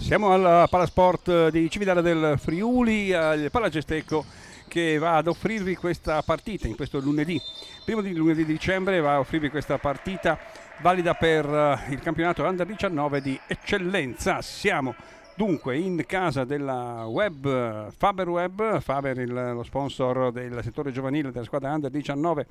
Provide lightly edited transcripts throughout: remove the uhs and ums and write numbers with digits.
Siamo al Palasport di Cividale del Friuli, al Palagestecco, che va ad offrirvi questa partita in questo lunedì. Primo di lunedì di dicembre va a offrirvi questa partita valida per il campionato Under 19 di eccellenza. Siamo dunque in casa della Web, Faber Web, Faber lo sponsor del settore giovanile della squadra Under 19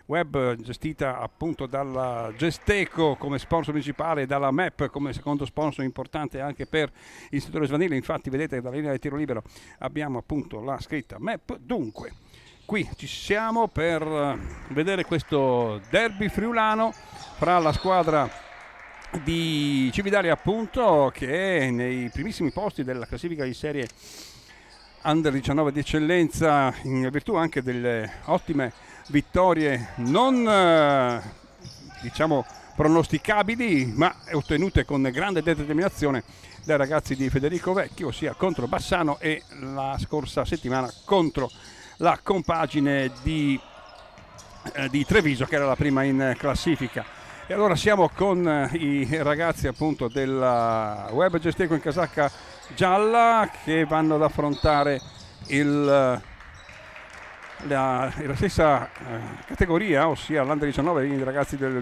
Web, gestita appunto dalla Gesteco come sponsor principale e dalla MEP come secondo sponsor importante anche per il settore giovanile. Infatti vedete dalla linea del tiro libero abbiamo appunto la scritta MEP. Dunque qui ci siamo per vedere questo derby friulano fra la squadra di Cividale appunto, che è nei primissimi posti della classifica di serie Under 19 di eccellenza, in virtù anche delle ottime vittorie non diciamo pronosticabili, ma ottenute con grande determinazione dai ragazzi di Federico Vecchio, ossia contro Bassano e la scorsa settimana contro la compagine di Treviso, che era la prima in classifica. E allora siamo con i ragazzi appunto della Web Gesteco in casacca gialla, che vanno ad affrontare la stessa categoria, ossia l'Under 19 dei ragazzi del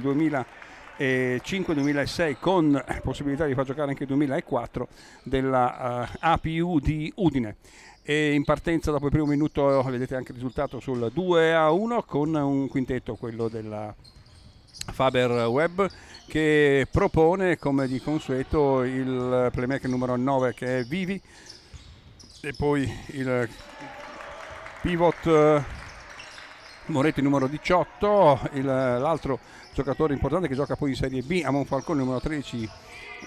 2005-2006, con possibilità di far giocare anche il 2004 della APU di Udine. E in partenza dopo il primo minuto vedete anche il risultato sul 2-1 con un quintetto, quello della Faber Web, che propone come di consueto il playmaker numero 9 che è Vivi, e poi il pivot Moretti numero 18, l'altro giocatore importante che gioca poi in Serie B a Monfalcone numero 13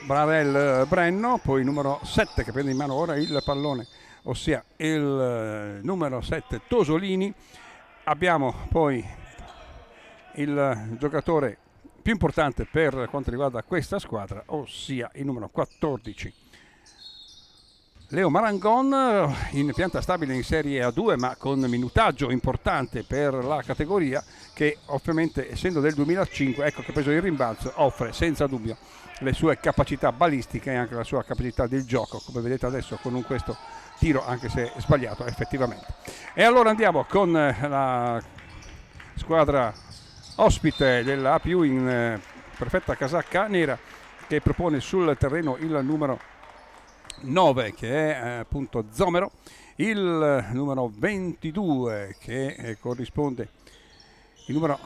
Brarel Brenno, poi il numero 7 che prende in mano ora il pallone, ossia il numero 7 Tosolini. Abbiamo poi il giocatore più importante per quanto riguarda questa squadra, ossia il numero 14 Leo Marangon, in pianta stabile in Serie A2 ma con minutaggio importante per la categoria, che ovviamente essendo del 2005, ecco che preso il rimbalzo, offre senza dubbio le sue capacità balistiche e anche la sua capacità del gioco, come vedete adesso con questo tiro, anche se sbagliato effettivamente. E allora andiamo con la squadra ospite della APU in perfetta casacca nera, che propone sul terreno il numero 9 che è appunto Zomero, il numero 22 che corrisponde il numero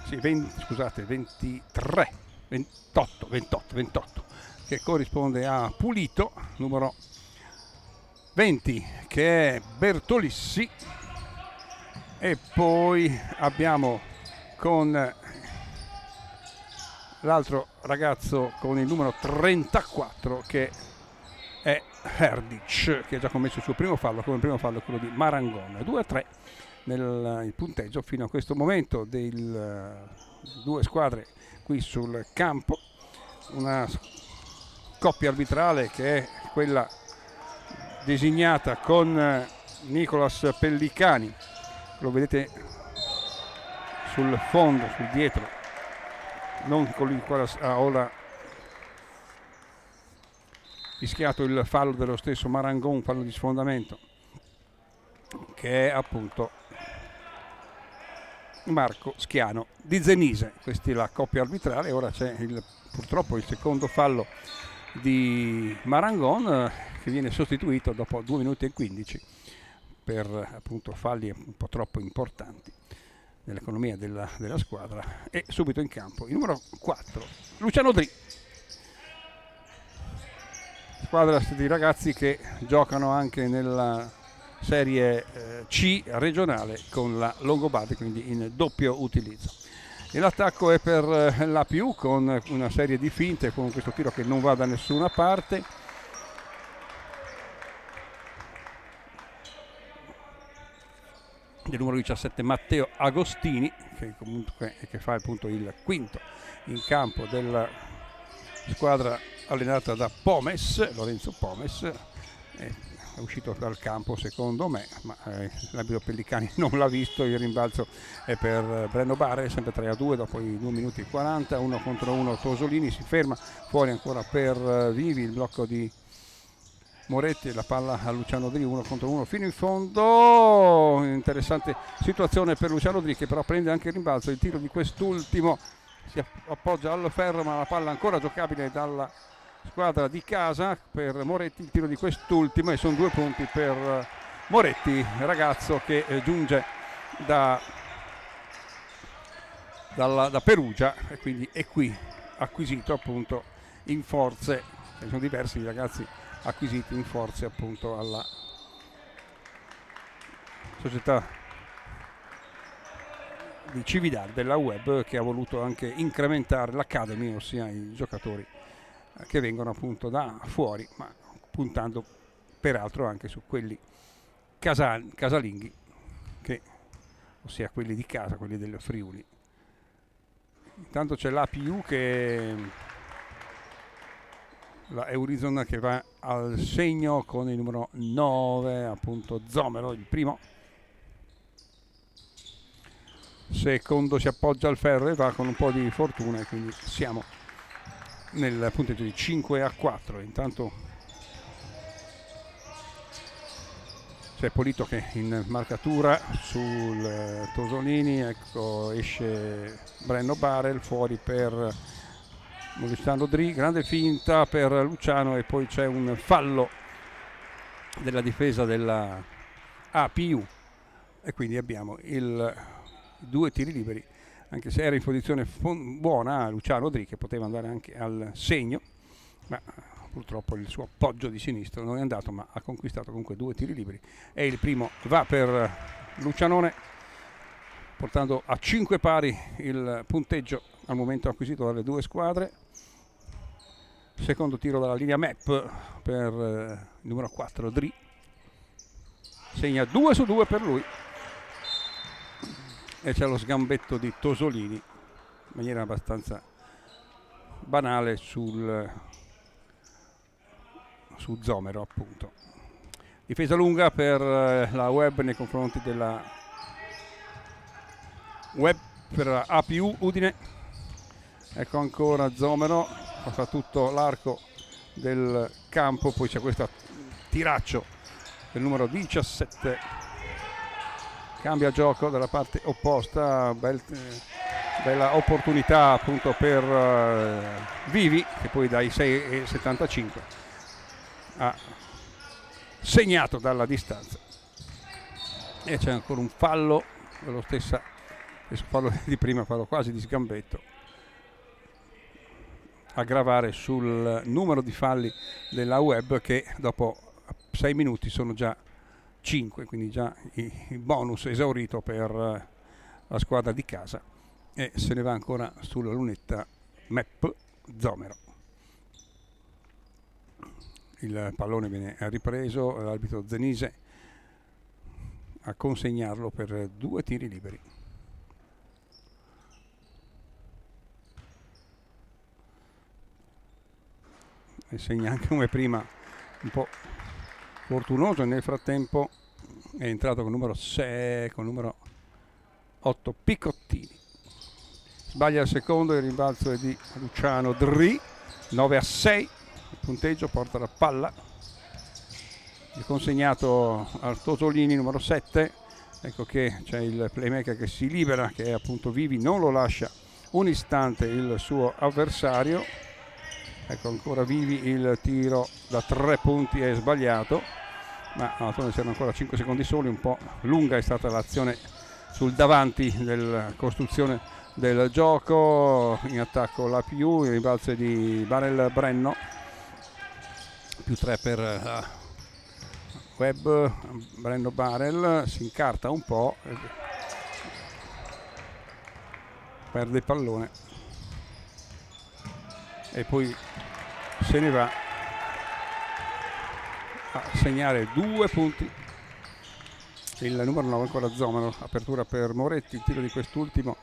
28 che corrisponde a Pulito, numero 20 che è Bertolissi, e poi abbiamo con l'altro ragazzo con il numero 34 che è Herdic, che ha già commesso il suo primo fallo, come il primo fallo quello di Marangon. 2-3 nel punteggio fino a questo momento delle due squadre qui sul campo. Una coppia arbitrale che è quella designata con Nicolas Pellicani, lo vedete sul fondo, sul dietro, non con il quale ha ora fischiato il fallo dello stesso Marangon, fallo di sfondamento, che è appunto Marco Schiano di Zenise. Questa è la coppia arbitrale. Ora c'è purtroppo il secondo fallo di Marangon, che viene sostituito dopo 2 minuti e 15 per appunto falli un po' troppo importanti nell'economia della squadra. E subito in campo il numero 4 Luciano Dri, squadra di ragazzi che giocano anche nella serie C regionale con la Longobardi, quindi in doppio utilizzo. E l'attacco è per l'APU con una serie di finte, con questo tiro che non va da nessuna parte. Il numero 17 Matteo Agostini, che comunque che fa appunto il quinto in campo della squadra allenata da Lorenzo Pomes, è uscito dal campo secondo me, ma l'arbitro Pellicani non l'ha visto. Il rimbalzo è per Brenno Bare, sempre 3-2 dopo i 2 minuti e 40, 1 contro 1 Tosolini, si ferma fuori ancora per Vivi, il blocco di Moretti, la palla a Luciano Dri, 1 contro 1 fino in fondo. Interessante situazione per Luciano Dri, che però prende anche il rimbalzo. Il tiro di quest'ultimo si appoggia al ferro, ma la palla ancora giocabile dalla squadra di casa per Moretti. Il tiro di quest'ultimo, e sono 2 punti per Moretti, ragazzo che giunge da Perugia, e quindi è qui acquisito appunto in forze. Ce ne sono diversi ragazzi acquisiti in forze appunto alla società di Cividale della Web, che ha voluto anche incrementare l'academy, ossia i giocatori che vengono appunto da fuori, ma puntando peraltro anche su quelli casalinghi, ossia quelli di casa, quelli del Friuli. Intanto c'è l'APU, la Eurizon, che va al segno con il numero 9, appunto Zomero, il primo. Secondo si appoggia al ferro e va con un po' di fortuna, e quindi siamo nel punteggio di 5-4. Intanto c'è Polito che in marcatura sul Tosolini, ecco esce Brenno Barel fuori per Luciano Dri, grande finta per Luciano, e poi c'è un fallo della difesa della APU, e quindi abbiamo i 2 tiri liberi, anche se era in posizione buona Luciano Dri, che poteva andare anche al segno, ma purtroppo il suo appoggio di sinistro non è andato, ma ha conquistato comunque 2 tiri liberi, e il primo va per Lucianone, portando a 5 pari il punteggio al momento acquisito dalle 2 squadre. Secondo tiro dalla linea Map per il numero 4 Dri, segna 2 su 2 per lui, e c'è lo sgambetto di Tosolini in maniera abbastanza banale su Zomero appunto. Difesa lunga per la Web nei confronti della Web per APU Udine. Ecco ancora Zomero, fa tutto l'arco del campo, poi c'è questo tiraccio del numero 17, cambia gioco dalla parte opposta, bella opportunità appunto per Vivi, che poi dai 6,75 ha segnato dalla distanza, e c'è ancora un fallo dello stesso fallo di prima, fallo quasi di sgambetto, a gravare sul numero di falli della Web, che dopo 6 minuti sono già 5, quindi già il bonus esaurito per la squadra di casa, e se ne va ancora sulla lunetta Map Zomero. Il pallone viene ripreso, l'arbitro Zenise a consegnarlo per 2 tiri liberi. E segna anche come prima un po' fortunoso, nel frattempo è entrato con numero 6, con numero 8 Picottini. Sbaglia il secondo, il rimbalzo è di Luciano Dri, 9-6 il punteggio, porta la palla, il consegnato al Tosolini, numero 7. Ecco che c'è il playmaker che si libera, che è appunto Vivi, non lo lascia un istante il suo avversario. Ecco ancora Vivi, il tiro da 3 punti è sbagliato, ma c'erano ancora 5 secondi soli, un po' lunga è stata l'azione sul davanti della costruzione del gioco. In attacco la più, il rimbalzo è di Barel Brenno, più 3 per la Web. Brenno Barel si incarta un po', perde il pallone e poi se ne va a segnare 2 punti il numero 9 ancora Zomero. Apertura per Moretti, il tiro di quest'ultimo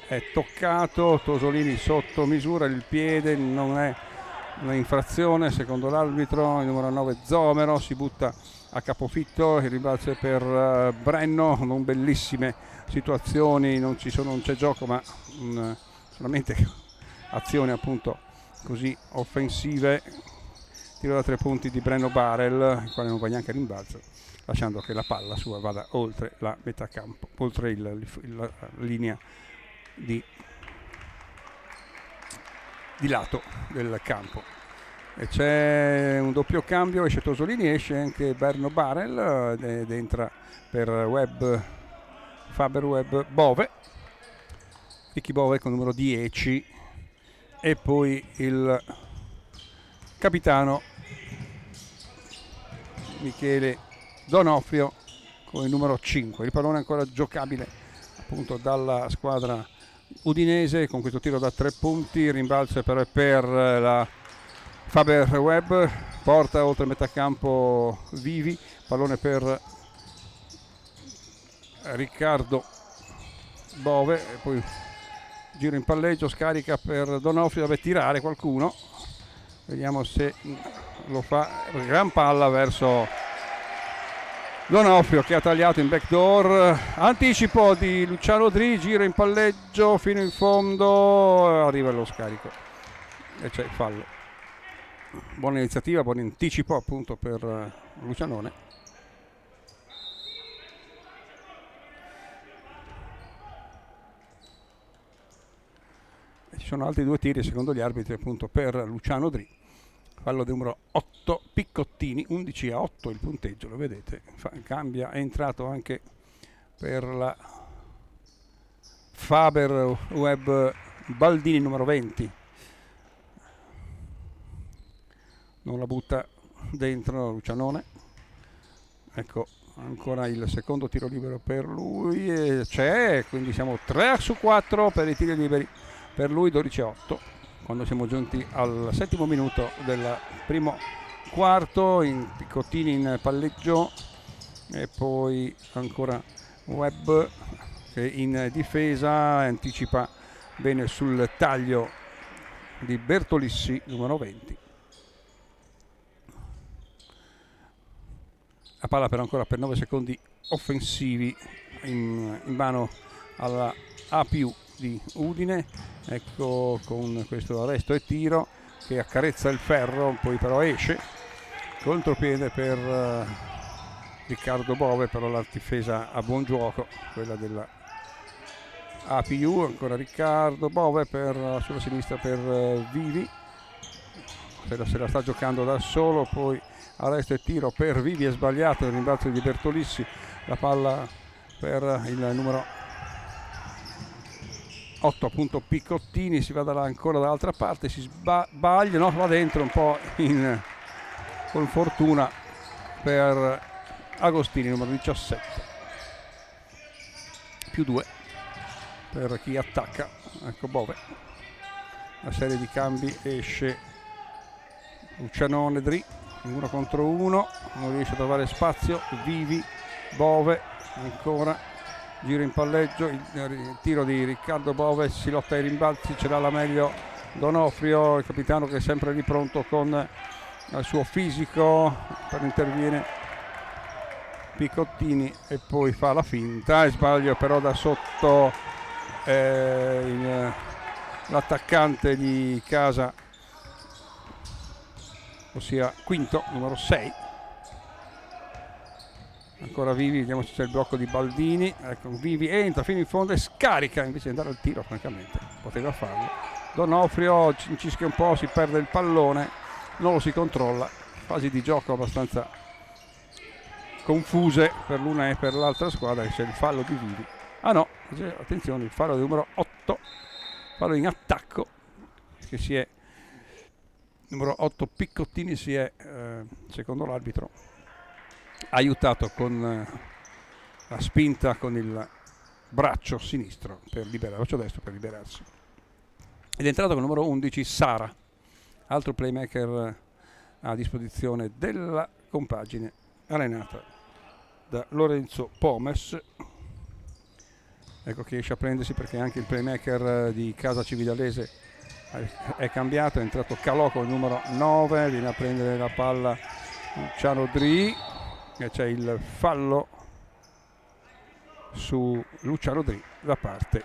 è toccato, Tosolini sotto misura, il piede non è una infrazione secondo l'arbitro. Il numero 9 Zomero si butta a capofitto, il rimbalzo è per Brenno, non bellissime situazioni, non c'è gioco, ma solamente azioni appunto così offensive tiro da 3 punti di Brenno Barel, il quale non va neanche a rimbalzo, lasciando che la palla sua vada oltre la metà campo, oltre la linea di lato del campo. E c'è un doppio cambio, esce Tosolini, esce anche Brenno Barel ed entra per Faber Webb Bove, Ricky Bove con numero 10, e poi il capitano Michele Donofrio con il numero 5. Il pallone ancora giocabile appunto dalla squadra udinese con questo tiro da 3 punti, rimbalzo per la Faber Webb, porta oltre metà campo Vivi, pallone per Riccardo Bove, e poi giro in palleggio, scarica per Donofrio, deve tirare qualcuno, vediamo se lo fa, gran palla verso Donofrio che ha tagliato in backdoor, anticipo di Luciano Dri, giro in palleggio fino in fondo, arriva lo scarico e c'è il fallo. Buona iniziativa, buon anticipo appunto per Lucianone. Ci sono altri 2 tiri secondo gli arbitri appunto per Luciano Dri, fallo del numero 8 Piccottini, 11-8 il punteggio, lo vedete, cambia, è entrato anche per la Faber Webb Baldini numero 20, non la butta dentro Lucianone. Ecco ancora il secondo tiro libero per lui e c'è, quindi siamo 3-4 per i tiri liberi per lui, 12-8 quando siamo giunti al 7° minuto del primo quarto. In Piccottini in palleggio e poi ancora Webb che in difesa anticipa bene sul taglio di Bertolissi numero 20. La palla però ancora per 9 secondi offensivi in mano alla A+ di Udine. Ecco con questo arresto e tiro che accarezza il ferro, poi però esce, contropiede per Riccardo Bove, però la difesa a buon gioco, quella della A+. Ancora Riccardo Bove sulla sinistra per Vivi, se la sta giocando da solo, poi arresto e tiro per Vivi, è sbagliato il rimbalzo di Bertolissi, la palla per il numero 8 appunto Piccottini, si va ancora dall'altra parte, si sbaglia, no, va dentro un po' con fortuna per Agostini numero 17, +2 per chi attacca. Ecco Bove, una serie di cambi, esce Lucianone Dri, 1 contro 1, non riesce a trovare spazio, Vivi, Bove ancora, giro in palleggio, il tiro di Riccardo Bove, si lotta ai rimbalzi, ce l'ha la meglio Donofrio, il capitano che è sempre lì pronto con il suo fisico, per interviene Piccottini e poi fa la finta, e sbaglio però da sotto l'attaccante di casa, ossia Quinto, numero 6. Ancora Vivi, vediamo se c'è il blocco di Baldini. Ecco, Vivi entra fino in fondo e scarica, invece di andare al tiro francamente poteva farlo. Donofrio cischia un po', si perde il pallone, non lo si controlla, fasi di gioco abbastanza confuse per l'una e per l'altra squadra. C'è il fallo di Vivi, attenzione, il fallo del numero 8, fallo in attacco, che si è numero 8 Piccottini, si è secondo l'arbitro aiutato con la spinta con il braccio sinistro per braccio destro per liberarsi. Ed è entrato con il numero 11 Sara, altro playmaker a disposizione della compagine allenata da Lorenzo Pomes. Ecco che riesce a prendersi, perché anche il playmaker di Casa Cividalese è cambiato, è entrato Calò con il numero 9, viene a prendere la palla Luciano Dri e c'è il fallo su Luciano Dri da parte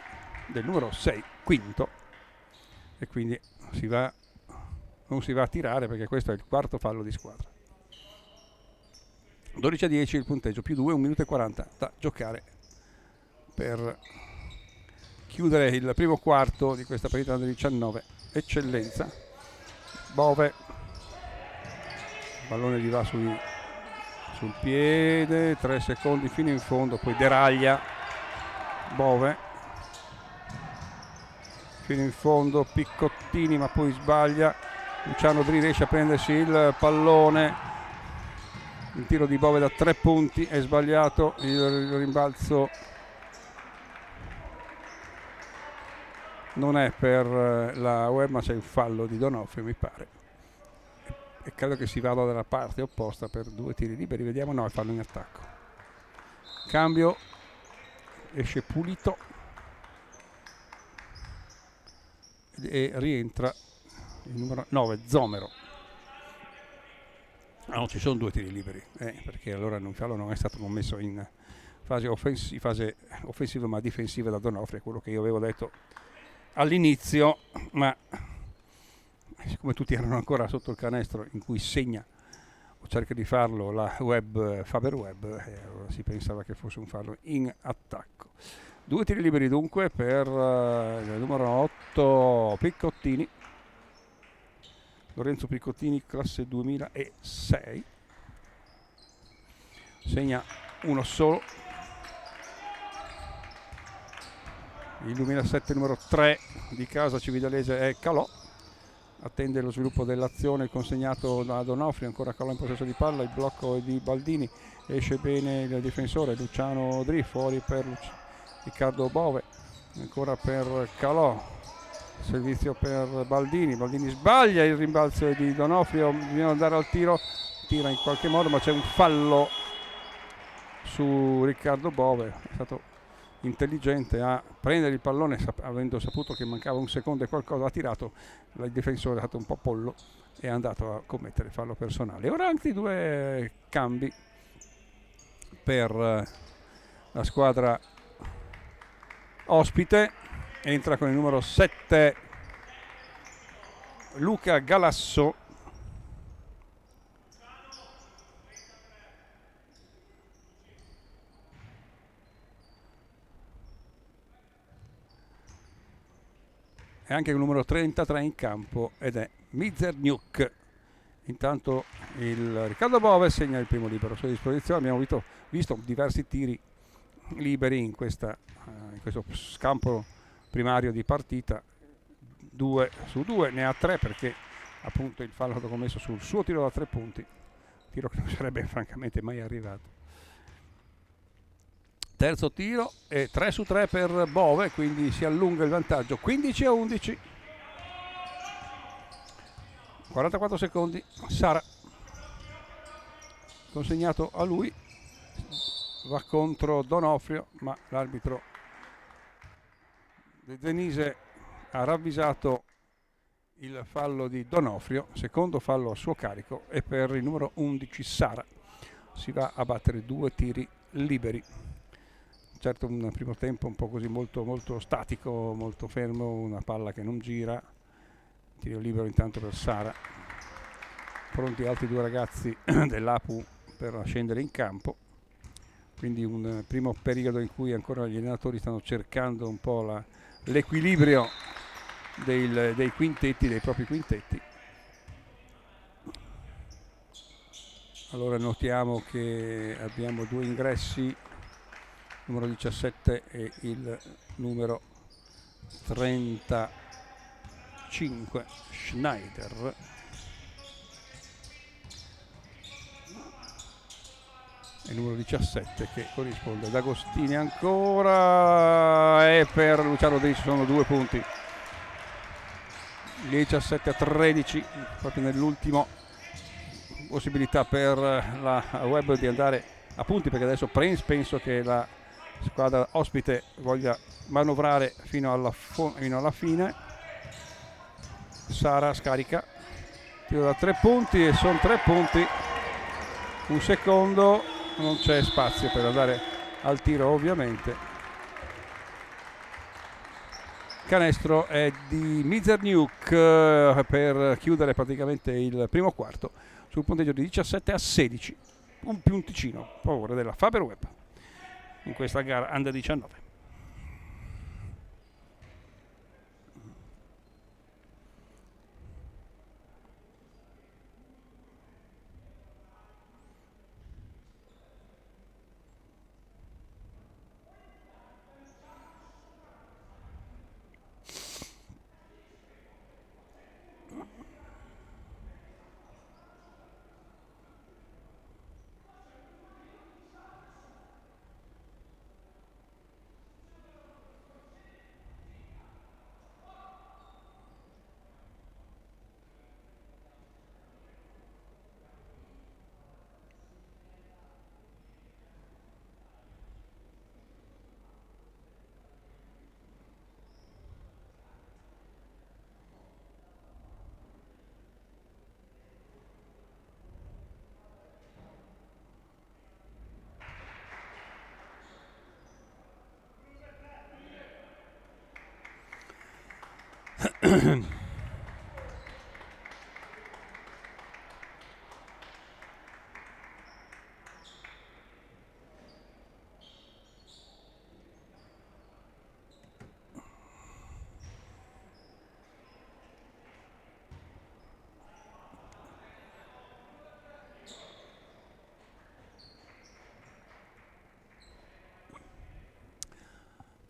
del numero 6 Quinto, e quindi si va non si va a tirare perché questo è il quarto fallo di squadra. 12-10 il punteggio, più 2, 1 minuto e 40 da giocare per chiudere il primo quarto di questa partita under 19. Eccellenza. Bove, il pallone gli va sul piede, 3 secondi fino in fondo, poi deraglia Bove fino in fondo, Piccottini, ma poi sbaglia. Luciano Dri riesce a prendersi il pallone, il tiro di Bove da 3 punti è sbagliato, il rimbalzo non è per la Web, ma c'è un fallo di Donofrio, mi pare, e credo che si vada dalla parte opposta per 2 tiri liberi. Vediamo, no, è fallo in attacco. Cambio, esce Pulito e rientra il numero 9 Zomero. No, ci sono 2 tiri liberi, perché allora il fallo non è stato commesso in fase offensiva ma difensiva da Donofrio, è quello che io avevo detto all'inizio, ma siccome tutti erano ancora sotto il canestro in cui segna o cerca di farlo la Faber Web, allora si pensava che fosse un fallo in attacco. 2 tiri liberi dunque per il numero 8 Piccottini, Lorenzo Piccottini, classe 2006, segna uno solo. Il 2007 numero 3 di casa cividalese è Calò, attende lo sviluppo dell'azione consegnato da Donofrio, ancora Calò in possesso di palla, il blocco è di Baldini, esce bene il difensore Luciano Dri, fuori per Riccardo Bove, ancora per Calò, servizio per Baldini sbaglia, il rimbalzo è di Donofrio, bisogna andare al tiro, tira in qualche modo ma c'è un fallo su Riccardo Bove, è stato intelligente a prendere il pallone avendo saputo che mancava un secondo e qualcosa, ha tirato, il difensore è stato un po' pollo e è andato a commettere fallo personale. Ora altri 2 cambi per la squadra ospite, entra con il numero 7 Luca Galasso, e anche il numero 33 in campo ed è Mizerniuk. Intanto il Riccardo Bove segna il primo libero a sua disposizione. Abbiamo visto diversi tiri liberi in questo scampo primario di partita, 2 su 2, ne ha 3 perché appunto il fallo è stato commesso sul suo tiro da 3 punti, tiro che non sarebbe francamente mai arrivato. Terzo tiro e 3 su 3 per Bove, quindi si allunga il vantaggio, 15-11. 44 secondi, Sara consegnato a lui, va contro Donofrio, ma l'arbitro Denise ha ravvisato il fallo di Donofrio, secondo fallo a suo carico, e per il numero 11 Sara si va a battere 2 tiri liberi. Certo, un primo tempo un po' così molto, molto statico, molto fermo, una palla che non gira, tiro libero intanto per Sara, pronti altri 2 ragazzi dell'Apu per scendere in campo, quindi un primo periodo in cui ancora gli allenatori stanno cercando un po' l'equilibrio dei quintetti, dei propri quintetti. Allora notiamo che abbiamo 2 ingressi, numero 17 e il numero 35 Schneider. E il numero 17 che corrisponde ad Agostini ancora, e per Luciano Dri sono 2 punti, 17-13, proprio nell'ultimo possibilità per la Web di andare a punti, perché adesso penso che la squadra ospite voglia manovrare fino alla fine. Sara scarica, tiro da 3 punti e sono 3 punti, un secondo, non c'è spazio per andare al tiro ovviamente. canestro è di Mizerniuk per chiudere praticamente il primo quarto sul punteggio di 17-16, un punticino a favore della Faberweb in questa gara Under 19.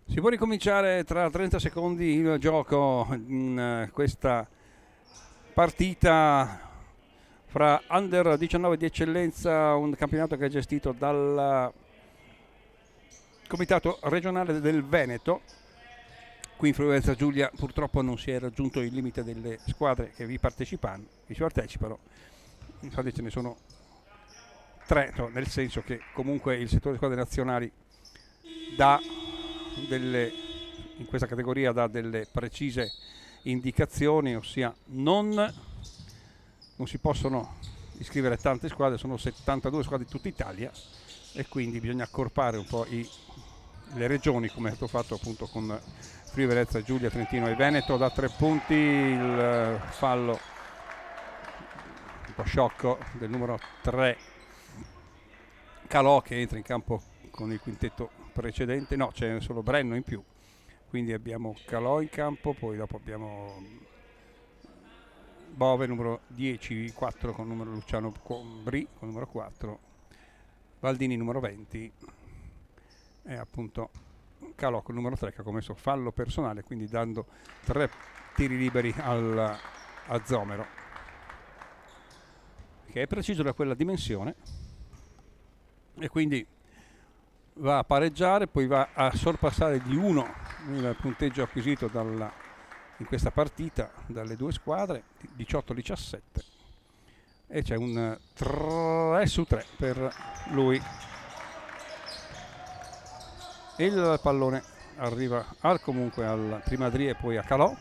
Si può ricominciare tra 30 secondi il gioco in questa partita fra Under 19 di eccellenza, un campionato che è gestito dal Comitato regionale del Veneto. Qui in Friuli Venezia Giulia purtroppo non si è raggiunto il limite delle squadre che vi partecipano, infatti ce ne sono 3, no, nel senso che comunque il settore squadre nazionali in questa categoria dà delle precise indicazioni, ossia non si possono iscrivere tante squadre, sono 72 squadre di tutta Italia e quindi bisogna accorpare un po' le regioni, come è stato fatto appunto con Friuli Venezia Giulia, Trentino e Veneto. Da 3 punti il fallo un po' sciocco del numero 3 Calò, che entra in campo con il quintetto precedente, no, c'è solo Brenno in più, quindi abbiamo Calò in campo, poi dopo abbiamo Bove numero 10, 4 con numero Luciano Bri con numero 4, Valdini numero 20 e appunto Calò con numero 3 che ha commesso fallo personale, quindi dando 3 tiri liberi a Zomero, che è preciso da quella dimensione e quindi va a pareggiare, poi va a sorpassare di 1 il punteggio acquisito in questa partita dalle due squadre, 18-17, e c'è un 3-3 per lui. Il pallone arriva comunque al prima Dri e poi a Calò.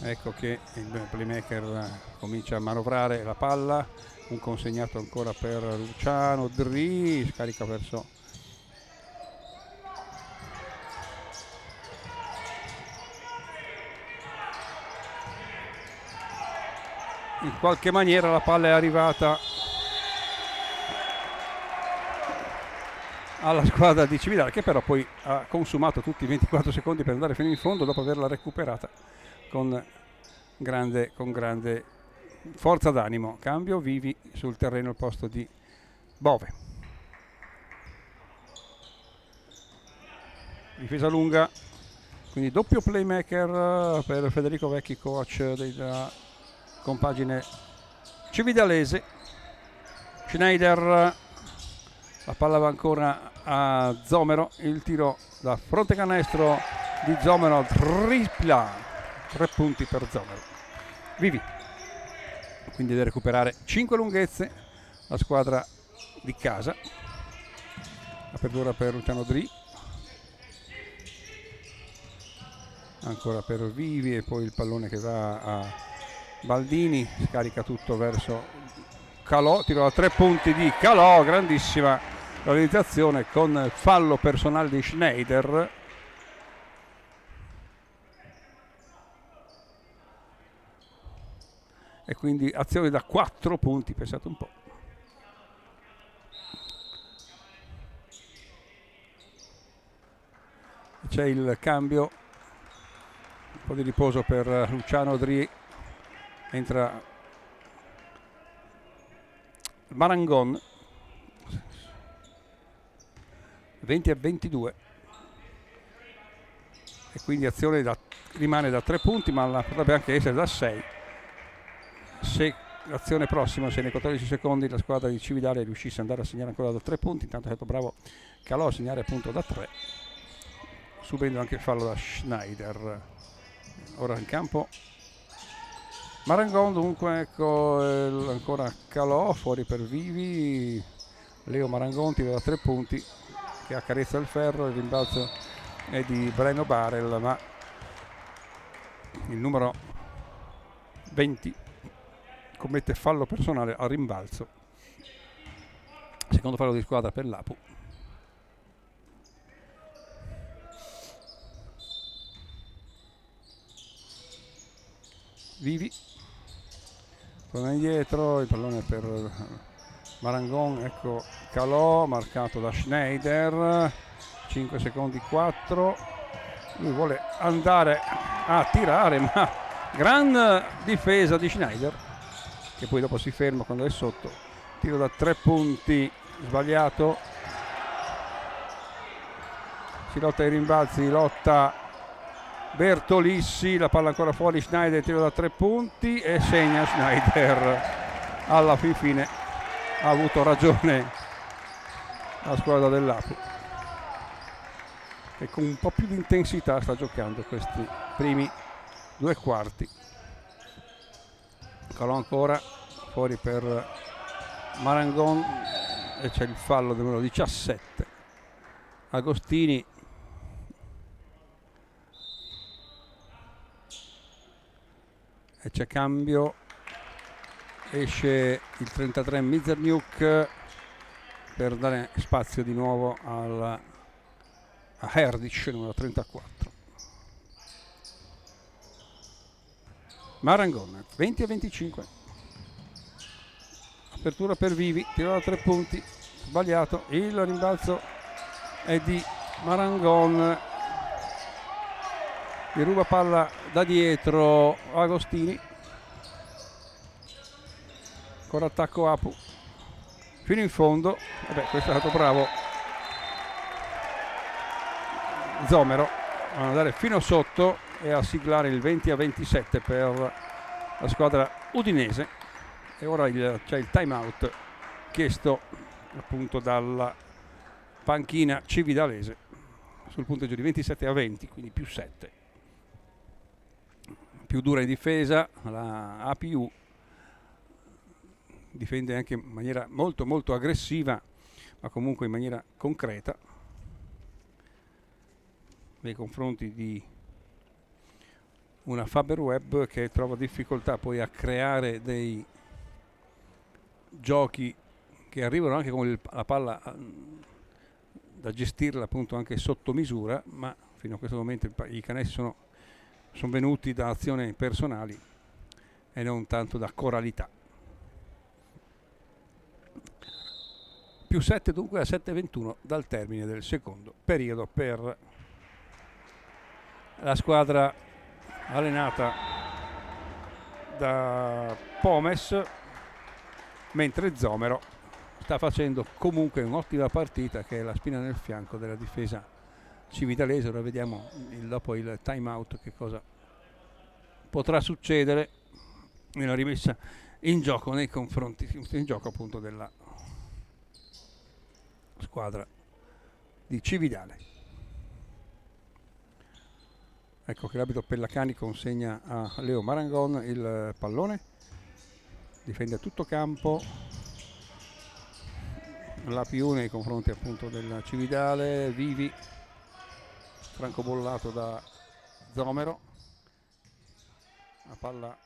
Ecco che il playmaker comincia a manovrare la palla, un consegnato ancora per Luciano Dri, scarica verso in qualche maniera la palla è arrivata alla squadra di Cividale, che però poi ha consumato tutti i 24 secondi per andare fino in fondo dopo averla recuperata con grande forza d'animo. Cambio Vivi sul terreno al posto di Bove. Difesa lunga, quindi doppio playmaker per Federico Vecchi, coach della compagine cividalese. Schneider, la palla va ancora a Zomero, il tiro da fronte canestro di Zomero, tripla, 3 punti per Zomero. Vivi quindi deve recuperare 5 lunghezze la squadra di casa. Apertura per Luciano Dri, ancora per Vivi e poi il pallone che va a Baldini, scarica tutto verso Calò, tiro da 3 punti di Calò, grandissima realizzazione con fallo personale di Schneider. e quindi azione da 4 punti, pensate un po'. C'è il cambio, un po' di riposo per Luciano Dri, entra Marangon, 20-22, e quindi azione rimane da 3 punti, ma potrebbe anche essere da 6 se l'azione prossima, se nei 14 secondi la squadra di Cividale riuscisse ad andare a segnare ancora da 3 punti. Intanto è stato bravo Calò a segnare appunto da 3, subendo anche il fallo da Schneider. Ora in campo Marangon, dunque, ecco ancora Calò fuori per Vivi. Leo Marangon tira da 3 punti che accarezza il ferro, il rimbalzo è di Breno Barel, ma il numero 20 commette fallo personale al rimbalzo. Secondo fallo di squadra per l'Apu. Vivi torna indietro, il pallone per Marangon, ecco Calò marcato da Schneider, 5 secondi 4, lui vuole andare a tirare, ma gran difesa di Schneider che poi dopo si ferma quando è sotto. Tiro da 3 punti sbagliato, si lotta ai rimbalzi, lotta Bertolissi, la palla ancora fuori, Schneider tiro da 3 punti e segna Schneider. Alla fine ha avuto ragione la squadra dell'Apu, che con un po' più di intensità sta giocando questi primi 2 quarti. Calò ancora fuori per Marangon e c'è il fallo del numero 17 Agostini. E c'è cambio, esce il 33 Mizerniuk per dare spazio di nuovo a Herdic, numero 34. Marangon 20-25, apertura per Vivi, tiro da 3 punti sbagliato, il rimbalzo è di Marangon, gli ruba palla da dietro Agostini, ancora attacco Apu fino in fondo. Questo è stato bravo Zomero a andare fino sotto e a siglare il 20-27 per la squadra udinese. E ora c'è il time out chiesto appunto dalla panchina cividalese sul punteggio di 27-20, quindi più 7. Più dura in difesa la APU, difende anche in maniera molto molto aggressiva, ma comunque in maniera concreta nei confronti di una Faberweb che trova difficoltà poi a creare dei giochi che arrivano anche con la palla da gestirla appunto anche sotto misura, ma fino a questo momento i canestri sono venuti da azioni personali e non tanto da coralità. Più 7 dunque a 7-21 dal termine del secondo periodo per la squadra allenata da Pomes, mentre Zomero sta facendo comunque un'ottima partita, che è la spina nel fianco della difesa cividalese. Ora vediamo dopo il time out che cosa potrà succedere nella rimessa in gioco nei confronti in gioco appunto della squadra di Cividale. Ecco che l'arbitro Pellacani consegna a Leo Marangon il pallone, difende a tutto campo la PU nei confronti appunto del Cividale. Vivi, francobollato da Zomero, la palla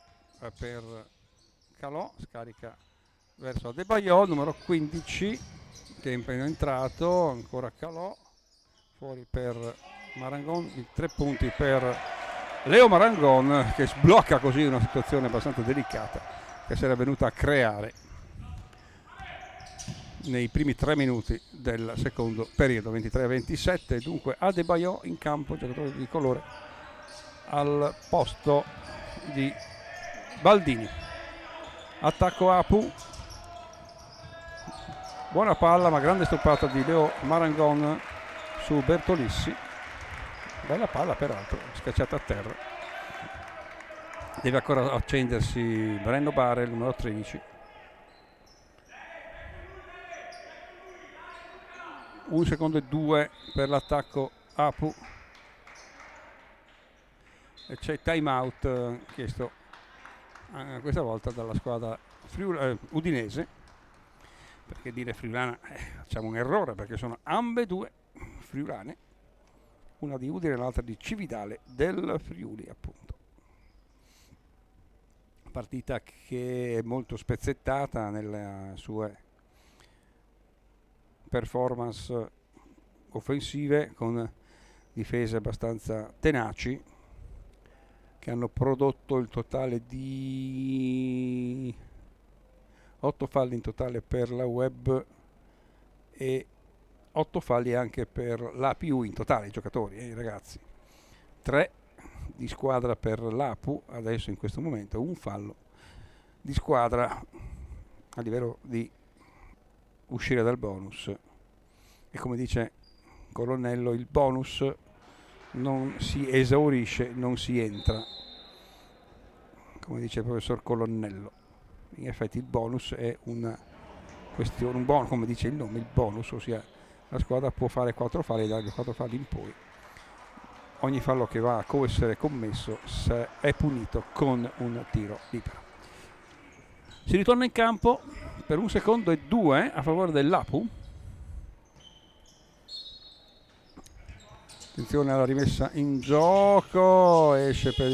per Calò, scarica verso Adebayor, numero 15 che è appena entrato, ancora Calò, fuori per Marangon, i 3 punti per Leo Marangon che sblocca così una situazione abbastanza delicata che si era venuta a creare nei primi 3 minuti del secondo periodo. 23-27, dunque Adebayor in campo, giocatore di colore, al posto di Baldini. Attacco Apu, buona palla ma grande stoppata di Leo Marangon su Bertolissi, bella palla peraltro, schiacciata a terra. Deve ancora accendersi Breno Bare, il numero 13. 1 secondo e 2 per l'attacco Apu e c'è time out chiesto questa volta dalla squadra udinese, perché dire friulana facciamo un errore, perché sono ambedue friulane, una di Udine e l'altra di Cividale del Friuli, appunto. Partita che è molto spezzettata nelle sue performance offensive, con difese abbastanza tenaci che hanno prodotto il totale di 8 falli in totale per la Web e 8 falli anche per l'APU in totale, i giocatori, i ragazzi. 3 di squadra per l'APU adesso in questo momento, un fallo di squadra a livello di uscire dal bonus, e come dice Colonnello il bonus non si esaurisce, non si entra, come dice il professor Colonnello. In effetti il bonus è una questione, un bonus, come dice il nome, il bonus, ossia la squadra può fare 4 falli e dare 4 falli in poi. Ogni fallo che va a essere commesso è punito con un tiro libero. Si ritorna in campo per 1 secondo e 2 a favore dell'Apu. Attenzione alla rimessa in gioco, esce per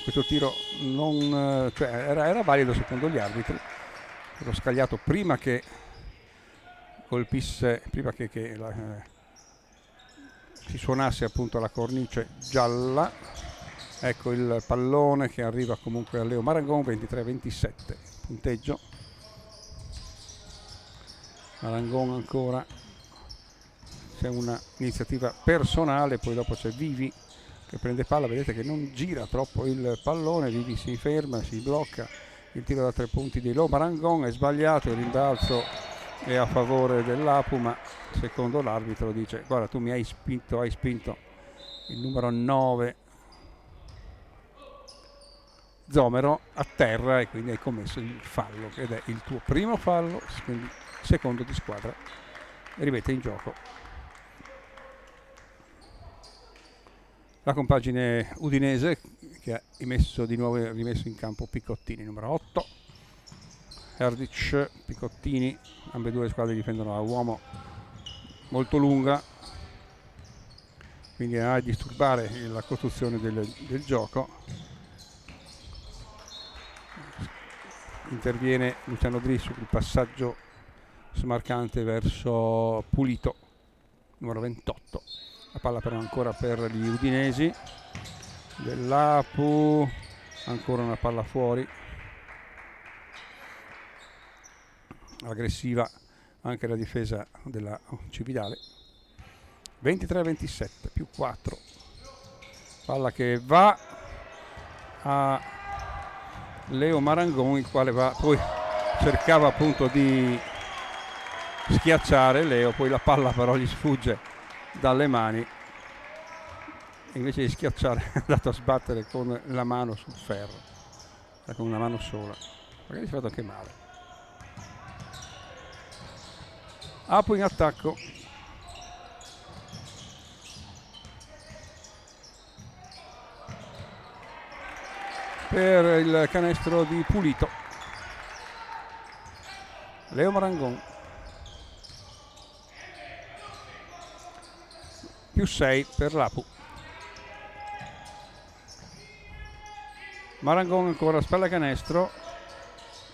questo tiro, non, cioè era valido secondo gli arbitri, ero scagliato prima che colpisse, prima che si suonasse appunto la cornice gialla. Ecco il pallone che arriva comunque a Leo Marangon. 23-27 punteggio. Marangon ancora, c'è una iniziativa personale, poi dopo c'è Vivi che prende palla, vedete che non gira troppo il pallone, Vivi si ferma, si blocca, il tiro da 3 punti di Leo Marangon è sbagliato, il rimbalzo è a favore dell'Apu, ma secondo l'arbitro dice: guarda, tu mi hai spinto il numero 9 Zomero a terra e quindi hai commesso il fallo, ed è il tuo primo fallo, quindi secondo di squadra. Rimette in gioco la compagine udinese, che ha rimesso in campo Picottini, numero 8, Erdic, Picottini, ambedue le squadre difendono a uomo molto lunga, quindi a disturbare la costruzione del gioco. Interviene Luciano Dri sul passaggio smarcante verso Pulito, numero 28. La palla però ancora per gli udinesi dell'Apu, ancora una palla fuori, aggressiva anche la difesa della Cividale. 23-27 più 4, palla che va a Leo Marangon, il quale poi cercava appunto di schiacciare Leo, poi la palla però gli sfugge dalle mani, invece di schiacciare è andato a sbattere con la mano sul ferro, con una mano sola, magari si è fatto anche male. Apu in attacco, per il canestro di Pulito. Leo Marangon più 6 per l'Apu. Marangon ancora spalla canestro,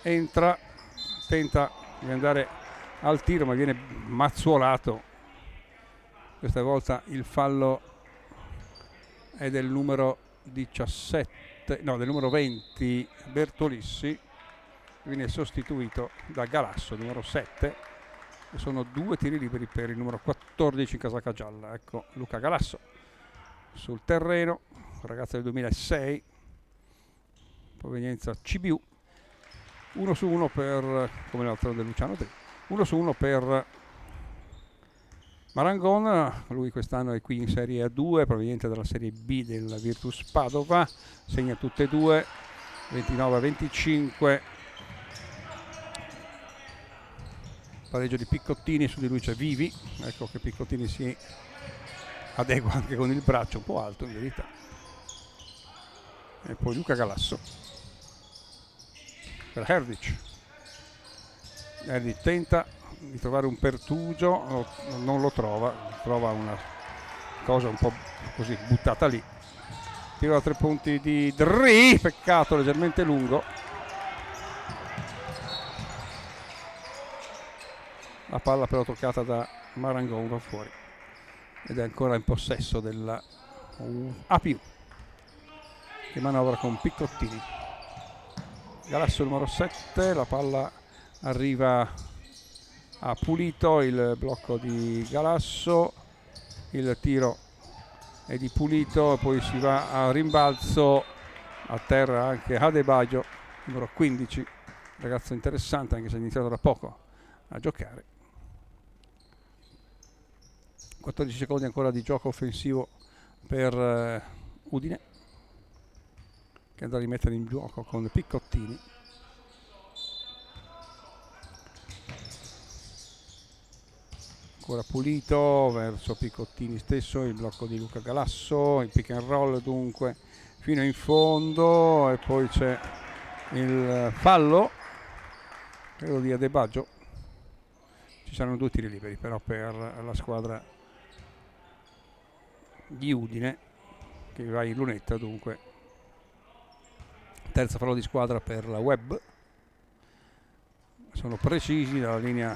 entra, tenta di andare al tiro ma viene mazzuolato. Questa volta il fallo è del numero 17, no, del numero 20 Bertolissi, viene sostituito da Galasso, numero 7. E sono 2 tiri liberi per il numero 14 in casacca gialla. Ecco Luca Galasso sul terreno, ragazzo del 2006, provenienza CBU. 1-1 per, come l'altro del Luciano Tri, 1-1 per Marangon. Lui quest'anno è qui in Serie A2, proveniente dalla Serie B della Virtus Padova, segna tutte e due, 29-25. Pareggio di Piccottini, su di lui c'è Vivi, ecco che Piccottini si adegua anche con il braccio un po' alto in verità. E poi Luca Galasso per Herdic. Herdic tenta di trovare un pertugio, non lo trova una cosa un po' così buttata lì. Tiro a 3 punti di Dri, peccato, leggermente lungo. La palla però toccata da Marangon, va fuori ed è ancora in possesso della APU che manovra con Piccottini. Galasso numero 7, la palla arriva a Pulito, il blocco di Galasso, il tiro è di Pulito, poi si va a rimbalzo, a terra anche Adebayo, numero 15, ragazzo interessante anche se ha iniziato da poco a giocare. 14 secondi ancora di gioco offensivo per Udine, che andrà a rimettere in gioco con Piccottini. Ancora Pulito verso Piccottini stesso, il blocco di Luca Galasso, il pick and roll dunque fino in fondo e poi c'è il fallo, credo di Adebayo. Ci saranno 2 tiri liberi però per la squadra di Udine che va in lunetta, dunque terzo fallo di squadra per la Web. Sono precisi dalla linea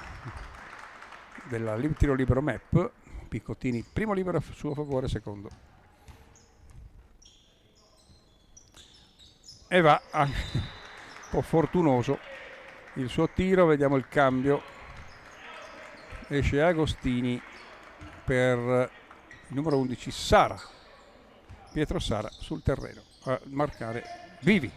del tiro libero Map. Piccottini primo libero a suo favore, secondo, e va anche un po' fortunoso il suo tiro. Vediamo il cambio, esce Agostini per il numero 11 Sara, Pietro Sara sul terreno a marcare Vivi.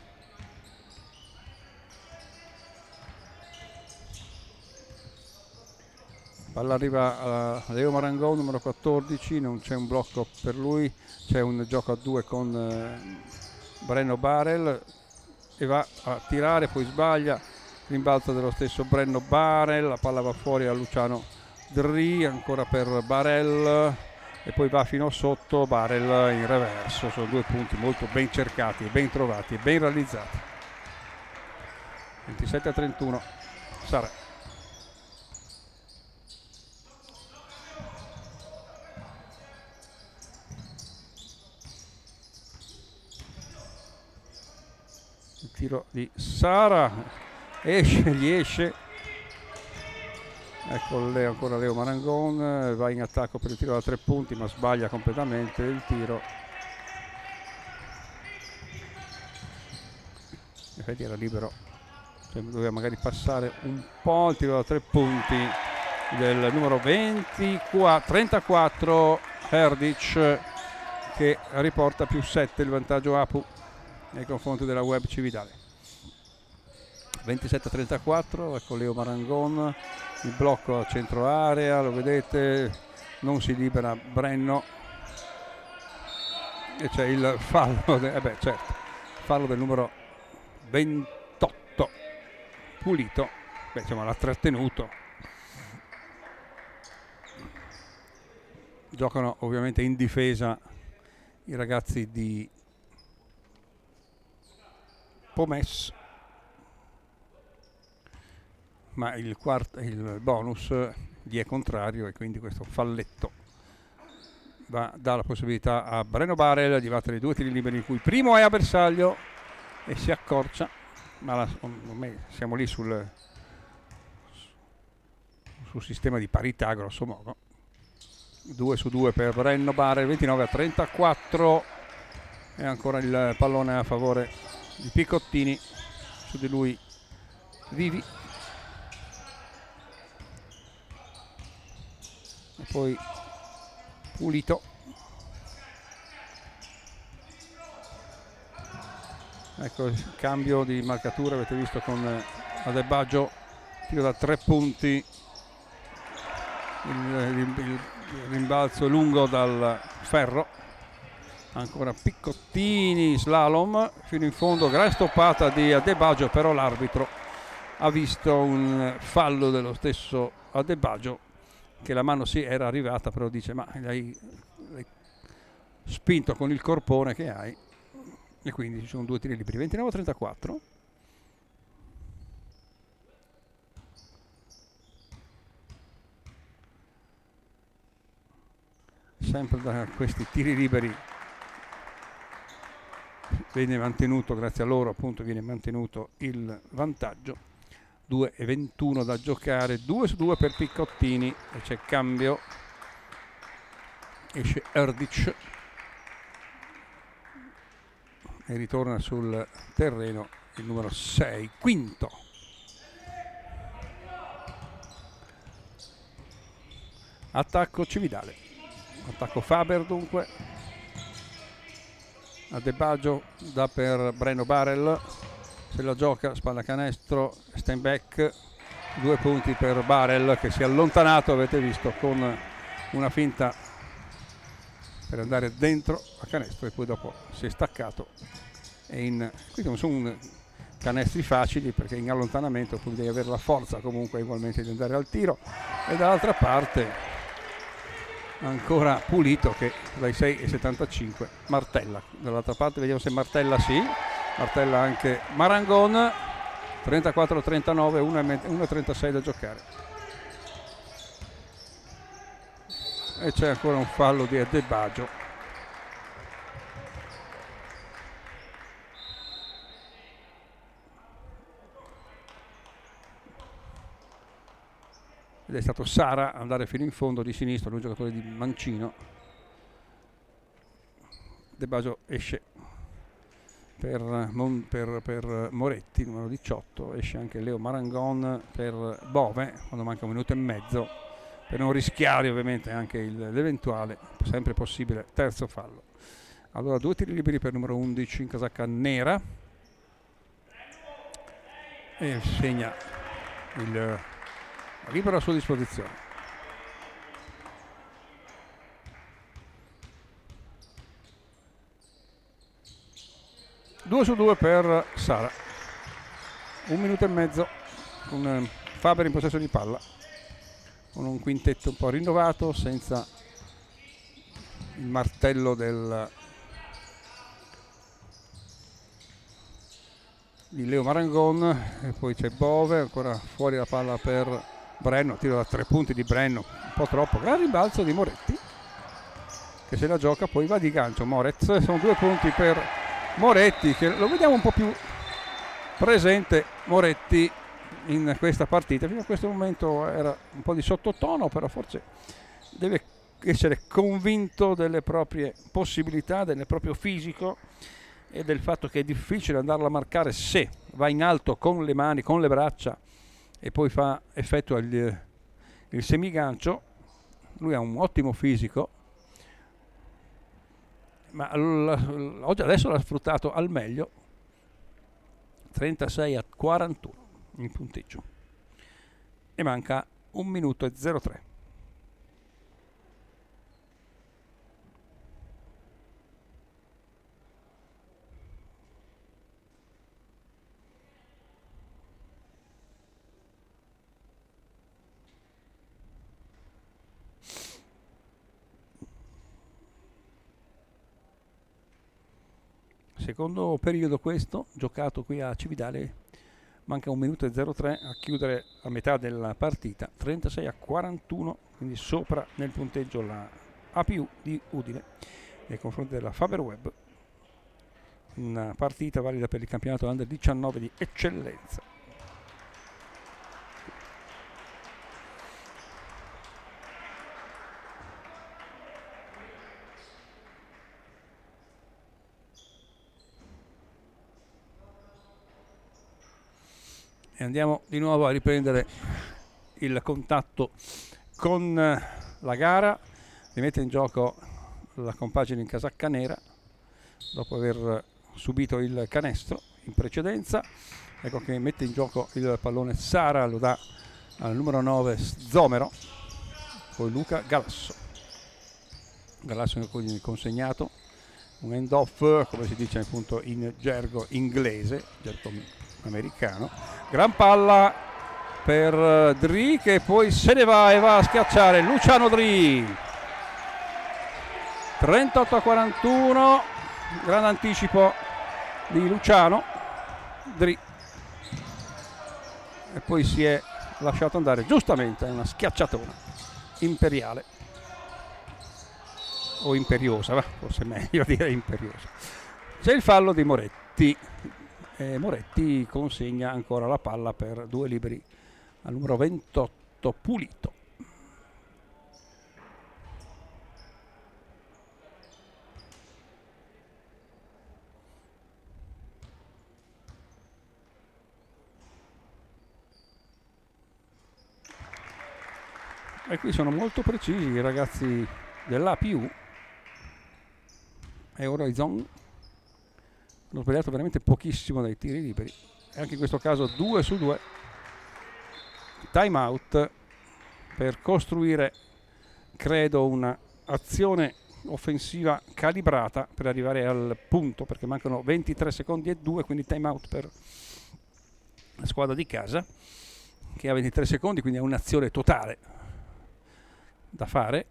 Palla arriva a Leo Marangon, numero 14, non c'è un blocco per lui, c'è un gioco a 2 con Brenno Barel e va a tirare, poi sbaglia, rimbalzo dello stesso Brenno Barel, la palla va fuori a Luciano Dri, ancora per Barel e poi va fino sotto Barel in reverso. Sono 2 punti molto ben cercati, ben trovati e ben realizzati. 27-31 Sara. Il tiro di Sara gli esce. Ecco ancora Leo Marangon, va in attacco per il tiro da 3 punti ma sbaglia completamente il tiro. In effetti era libero, cioè, doveva magari passare un po'. Il tiro da 3 punti del numero 34 Herdic, che riporta più 7 il vantaggio APU nei confronti della Web Cividale. 27-34, ecco Leo Marangon, il blocco a centro area, lo vedete, non si libera Brenno e c'è il fallo, fallo del numero 28 Pulito, insomma l'ha trattenuto. Giocano ovviamente in difesa i ragazzi di Pomès, ma il bonus gli è contrario e quindi questo falletto dà la possibilità a Brenno Barel di battere 2 tiri liberi, in cui il primo è a bersaglio e si accorcia, ma ormai siamo lì sul sistema di parità grosso modo. 2 su 2 per Brenno Barel, 29-34 e ancora il pallone a favore di Piccottini, su di lui Vivi, e poi Pulito, ecco il cambio di marcatura, avete visto con Adebaggio, tiro da 3 punti, il rimbalzo lungo dal ferro, ancora Piccottini, slalom fino in fondo, gran stoppata di Adebaggio, però l'arbitro ha visto un fallo dello stesso Adebaggio, che la mano sì era arrivata, però dice ma l'hai spinto con il corpone che hai, e quindi ci sono 2 tiri liberi. 29-34. Sempre da questi tiri liberi viene mantenuto, grazie a loro appunto viene mantenuto il vantaggio. 2:21 da giocare, 2 su 2 per Piccottini, e c'è cambio, esce Erdic e ritorna sul terreno il numero 6, Quinto. Attacco Cividale, attacco Faber dunque. Adebaggio dà per Breno Barel, se la gioca, spalla canestro, Steinbeck, 2 punti per Barel che si è allontanato, avete visto, con una finta per andare dentro a canestro, e poi dopo si è staccato. Quindi non sono canestri facili, perché in allontanamento poi devi avere la forza comunque ugualmente di andare al tiro. E dall'altra parte ancora Pulito che dai 6,75 martella. Dall'altra parte vediamo se martella, sì, martella anche Marangon. 34-39, 1,36 da giocare, e c'è ancora un fallo di Adebaggio. Ed è stato Sara a andare fino in fondo di sinistro, lui giocatore di Mancino. Adebaggio esce per Moretti, numero 18, esce anche Leo Marangon per Bove quando manca 1 minuto e mezzo, per non rischiare ovviamente anche l'eventuale, sempre possibile, terzo fallo. Allora 2 tiri liberi per numero 11 in casacca nera, e segna il libero a sua disposizione. Due su 2 per Sara, 1 minuto e mezzo con Faber in possesso di palla, con un quintetto un po' rinnovato, senza il martello di Leo Marangon, e poi c'è Bove, ancora fuori la palla per Brenno, tiro da 3 punti di Brenno, un po' troppo, gran rimbalzo di Moretti che se la gioca, poi va di gancio Moretz, sono 2 punti per Moretti, che lo vediamo un po' più presente Moretti in questa partita. Fino a questo momento era un po' di sottotono, però forse deve essere convinto delle proprie possibilità, del proprio fisico e del fatto che è difficile andarla a marcare se va in alto con le mani, con le braccia, e poi effettua il semigancio. Lui ha un ottimo fisico, ma adesso l'ha sfruttato al meglio. 36-41 in punteggio, e manca 1 minuto e 03. Secondo periodo questo, giocato qui a Cividale, manca 1 minuto e 03 a chiudere a metà della partita, 36-41, quindi sopra nel punteggio la A+ di Udine nei confronti della Faberweb, una partita valida per il campionato Under 19 di eccellenza. E andiamo di nuovo a riprendere il contatto con la gara. Rimette in gioco la compagine in casacca nera dopo aver subito il canestro in precedenza. Ecco che mette in gioco il pallone Sara, lo dà al numero 9 Zomero, poi Luca Galasso. Galasso quindi consegnato un end off, come si dice appunto in gergo inglese, gergo americano. Gran palla per Dri, che poi se ne va e va a schiacciare Luciano Dri. 38-41, grande anticipo di Luciano Dri, e poi si è lasciato andare giustamente, è una schiacciatona imperiale, o imperiosa, va? Forse è meglio dire imperiosa. C'è il fallo di Moretti, Moretti consegna ancora la palla per 2 liberi al numero 28 Pulito. E qui sono molto precisi i ragazzi dell'APU e Horizon, hanno sbagliato veramente pochissimo dai tiri liberi, e anche in questo caso 2 su 2. Time out per costruire, credo, un'azione offensiva calibrata per arrivare al punto, perché mancano 23 secondi e 2, quindi time out per la squadra di casa, che ha 23 secondi, quindi è un'azione totale da fare.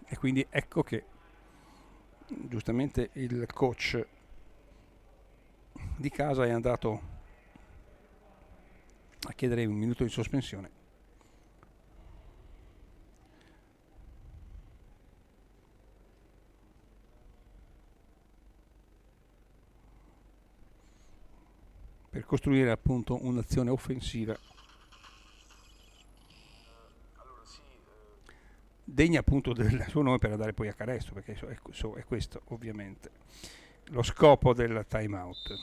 E quindi ecco che giustamente il coach di casa è andato a chiedere un minuto di sospensione. Per costruire appunto un'azione offensiva degna appunto del suo nome, per andare poi a canestro, perché è questo ovviamente lo scopo del time out.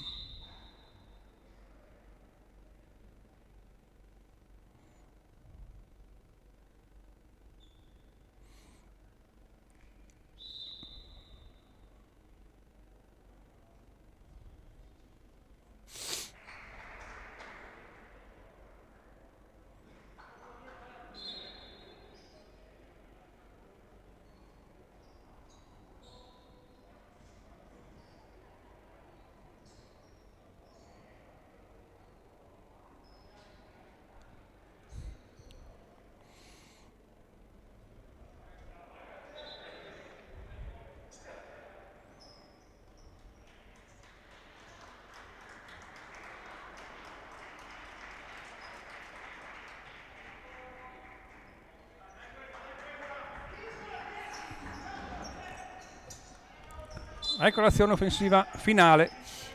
Ecco l'azione offensiva finale,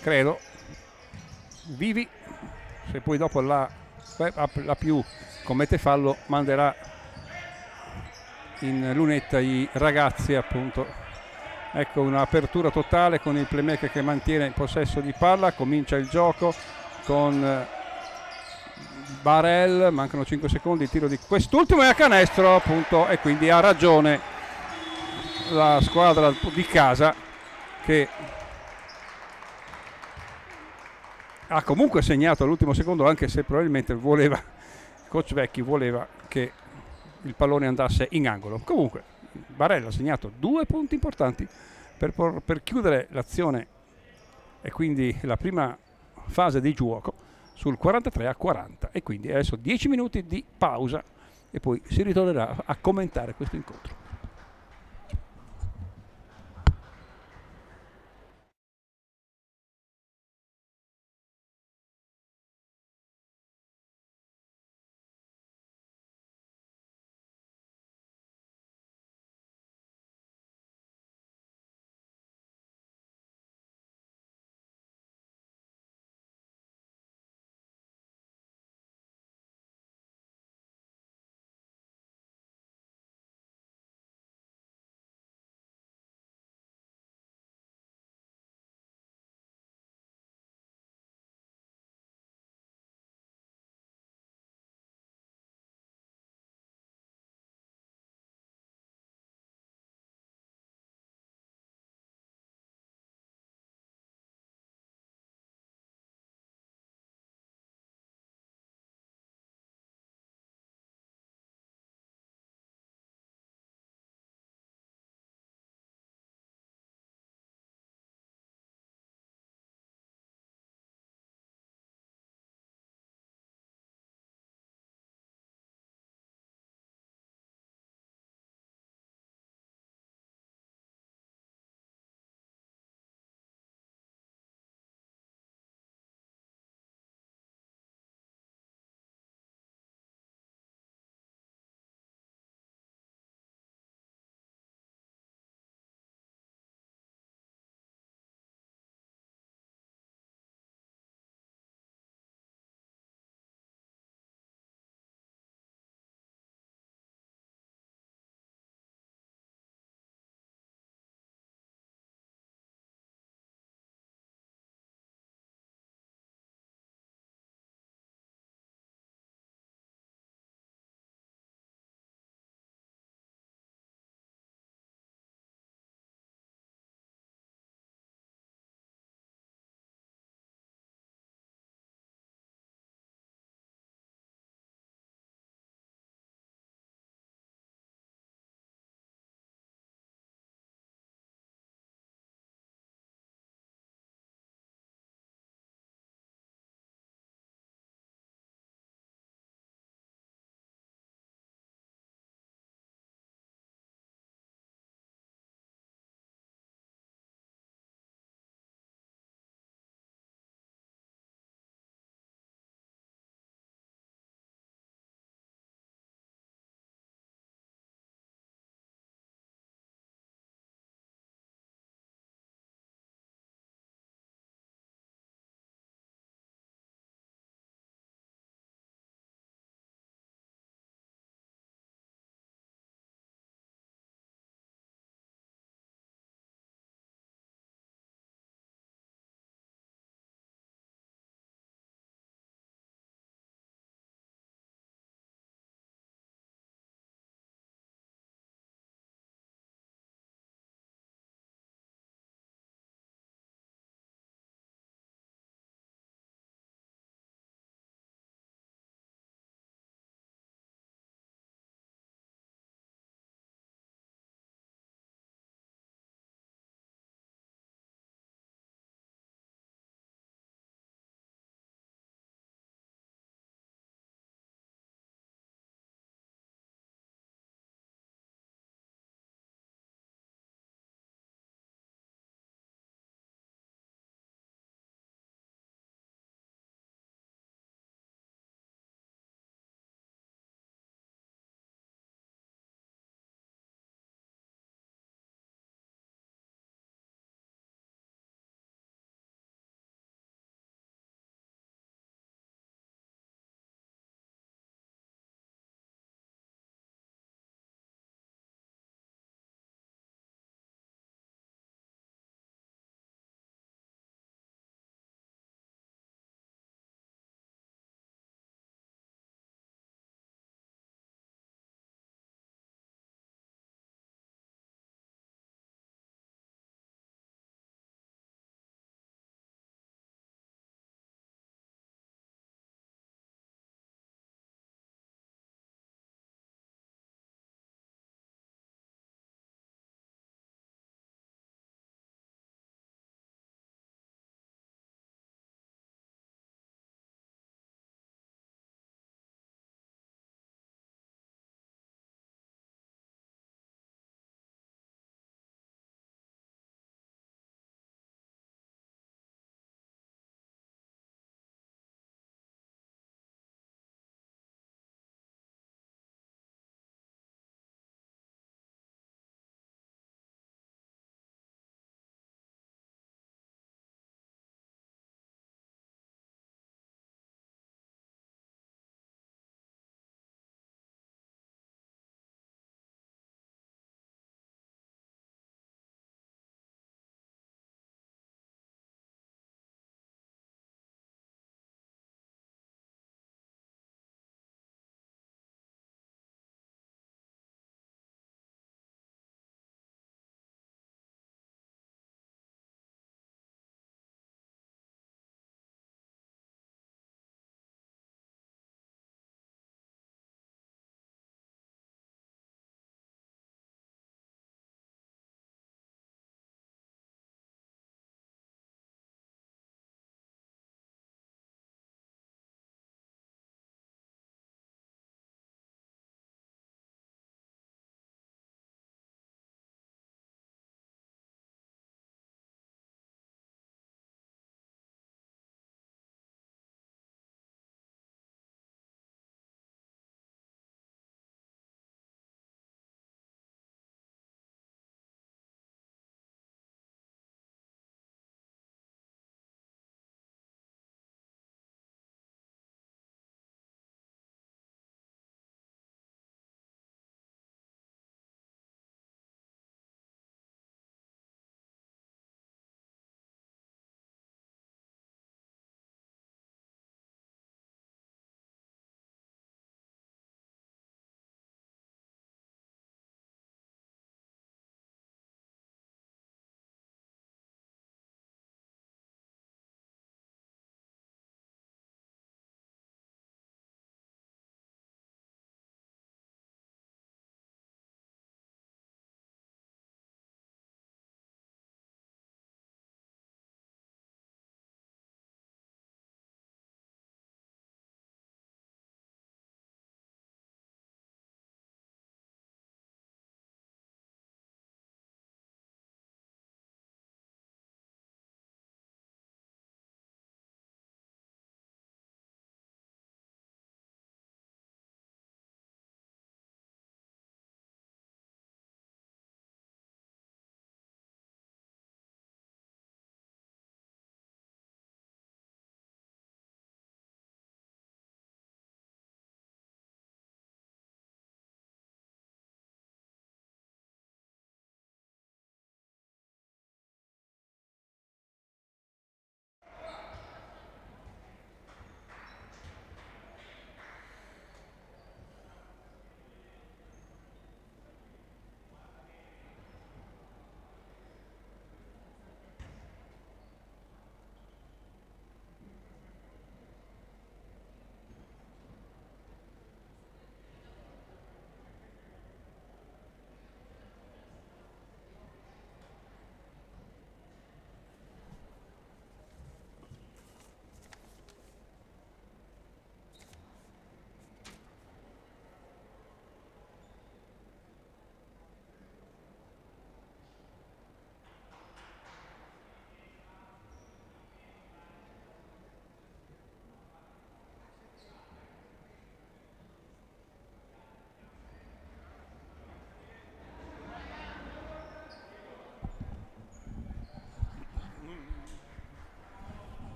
credo. Vivi, se poi dopo la più commette fallo, manderà in lunetta i ragazzi appunto. Ecco un'apertura totale con il playmaker che mantiene il possesso di palla. Comincia il gioco con Barel, mancano 5 secondi, il tiro di quest'ultimo è a canestro appunto, e quindi ha ragione la squadra di casa, che ha comunque segnato all'ultimo secondo, anche se probabilmente voleva, coach Vecchi voleva che il pallone andasse in angolo. Comunque Barella ha segnato 2 punti importanti per chiudere l'azione, e quindi la prima fase di gioco sul 43-40, e quindi adesso 10 minuti di pausa e poi si ritornerà a commentare questo incontro.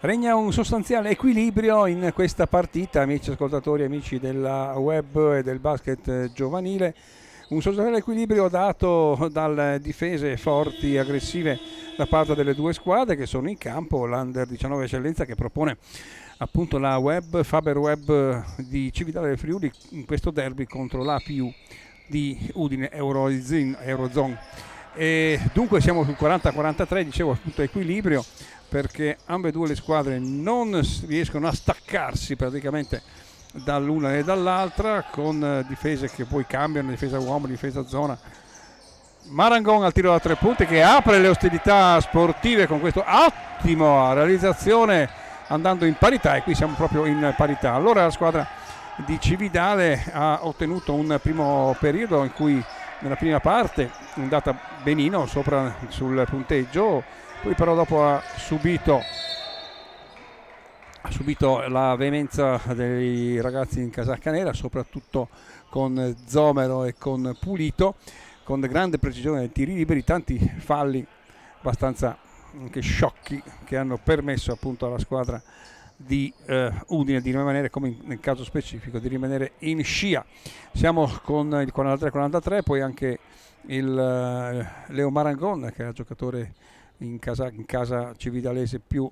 Regna un sostanziale equilibrio in questa partita, amici ascoltatori, amici della web e del basket giovanile. Un sostanziale equilibrio dato dalle difese forti e aggressive da parte delle due squadre che sono in campo. L'Under 19 Eccellenza che propone appunto la web, Faber Web di Civitale del Friuli in questo derby contro l'APU di Udine Eurozone. E dunque siamo sul 40-43, dicevo appunto equilibrio, perché ambedue le squadre non riescono a staccarsi praticamente dall'una e dall'altra, con difese che poi cambiano, difesa uomo, difesa zona. Marangon al tiro da 3 punti che apre le ostilità sportive con questa ottima realizzazione, andando in parità, e qui siamo proprio in parità. Allora la squadra di Cividale ha ottenuto un primo periodo in cui nella prima parte è andata benino sopra sul punteggio, poi però dopo ha subito la veemenza dei ragazzi in casacca nera, soprattutto con Zomero e con Pulito, con grande precisione nei tiri liberi, tanti falli abbastanza anche sciocchi che hanno permesso appunto alla squadra di Udine di rimanere, come nel caso specifico, di rimanere in scia. Siamo con il 43-43, poi anche il Leo Marangon, che è il giocatore in casa cividalese più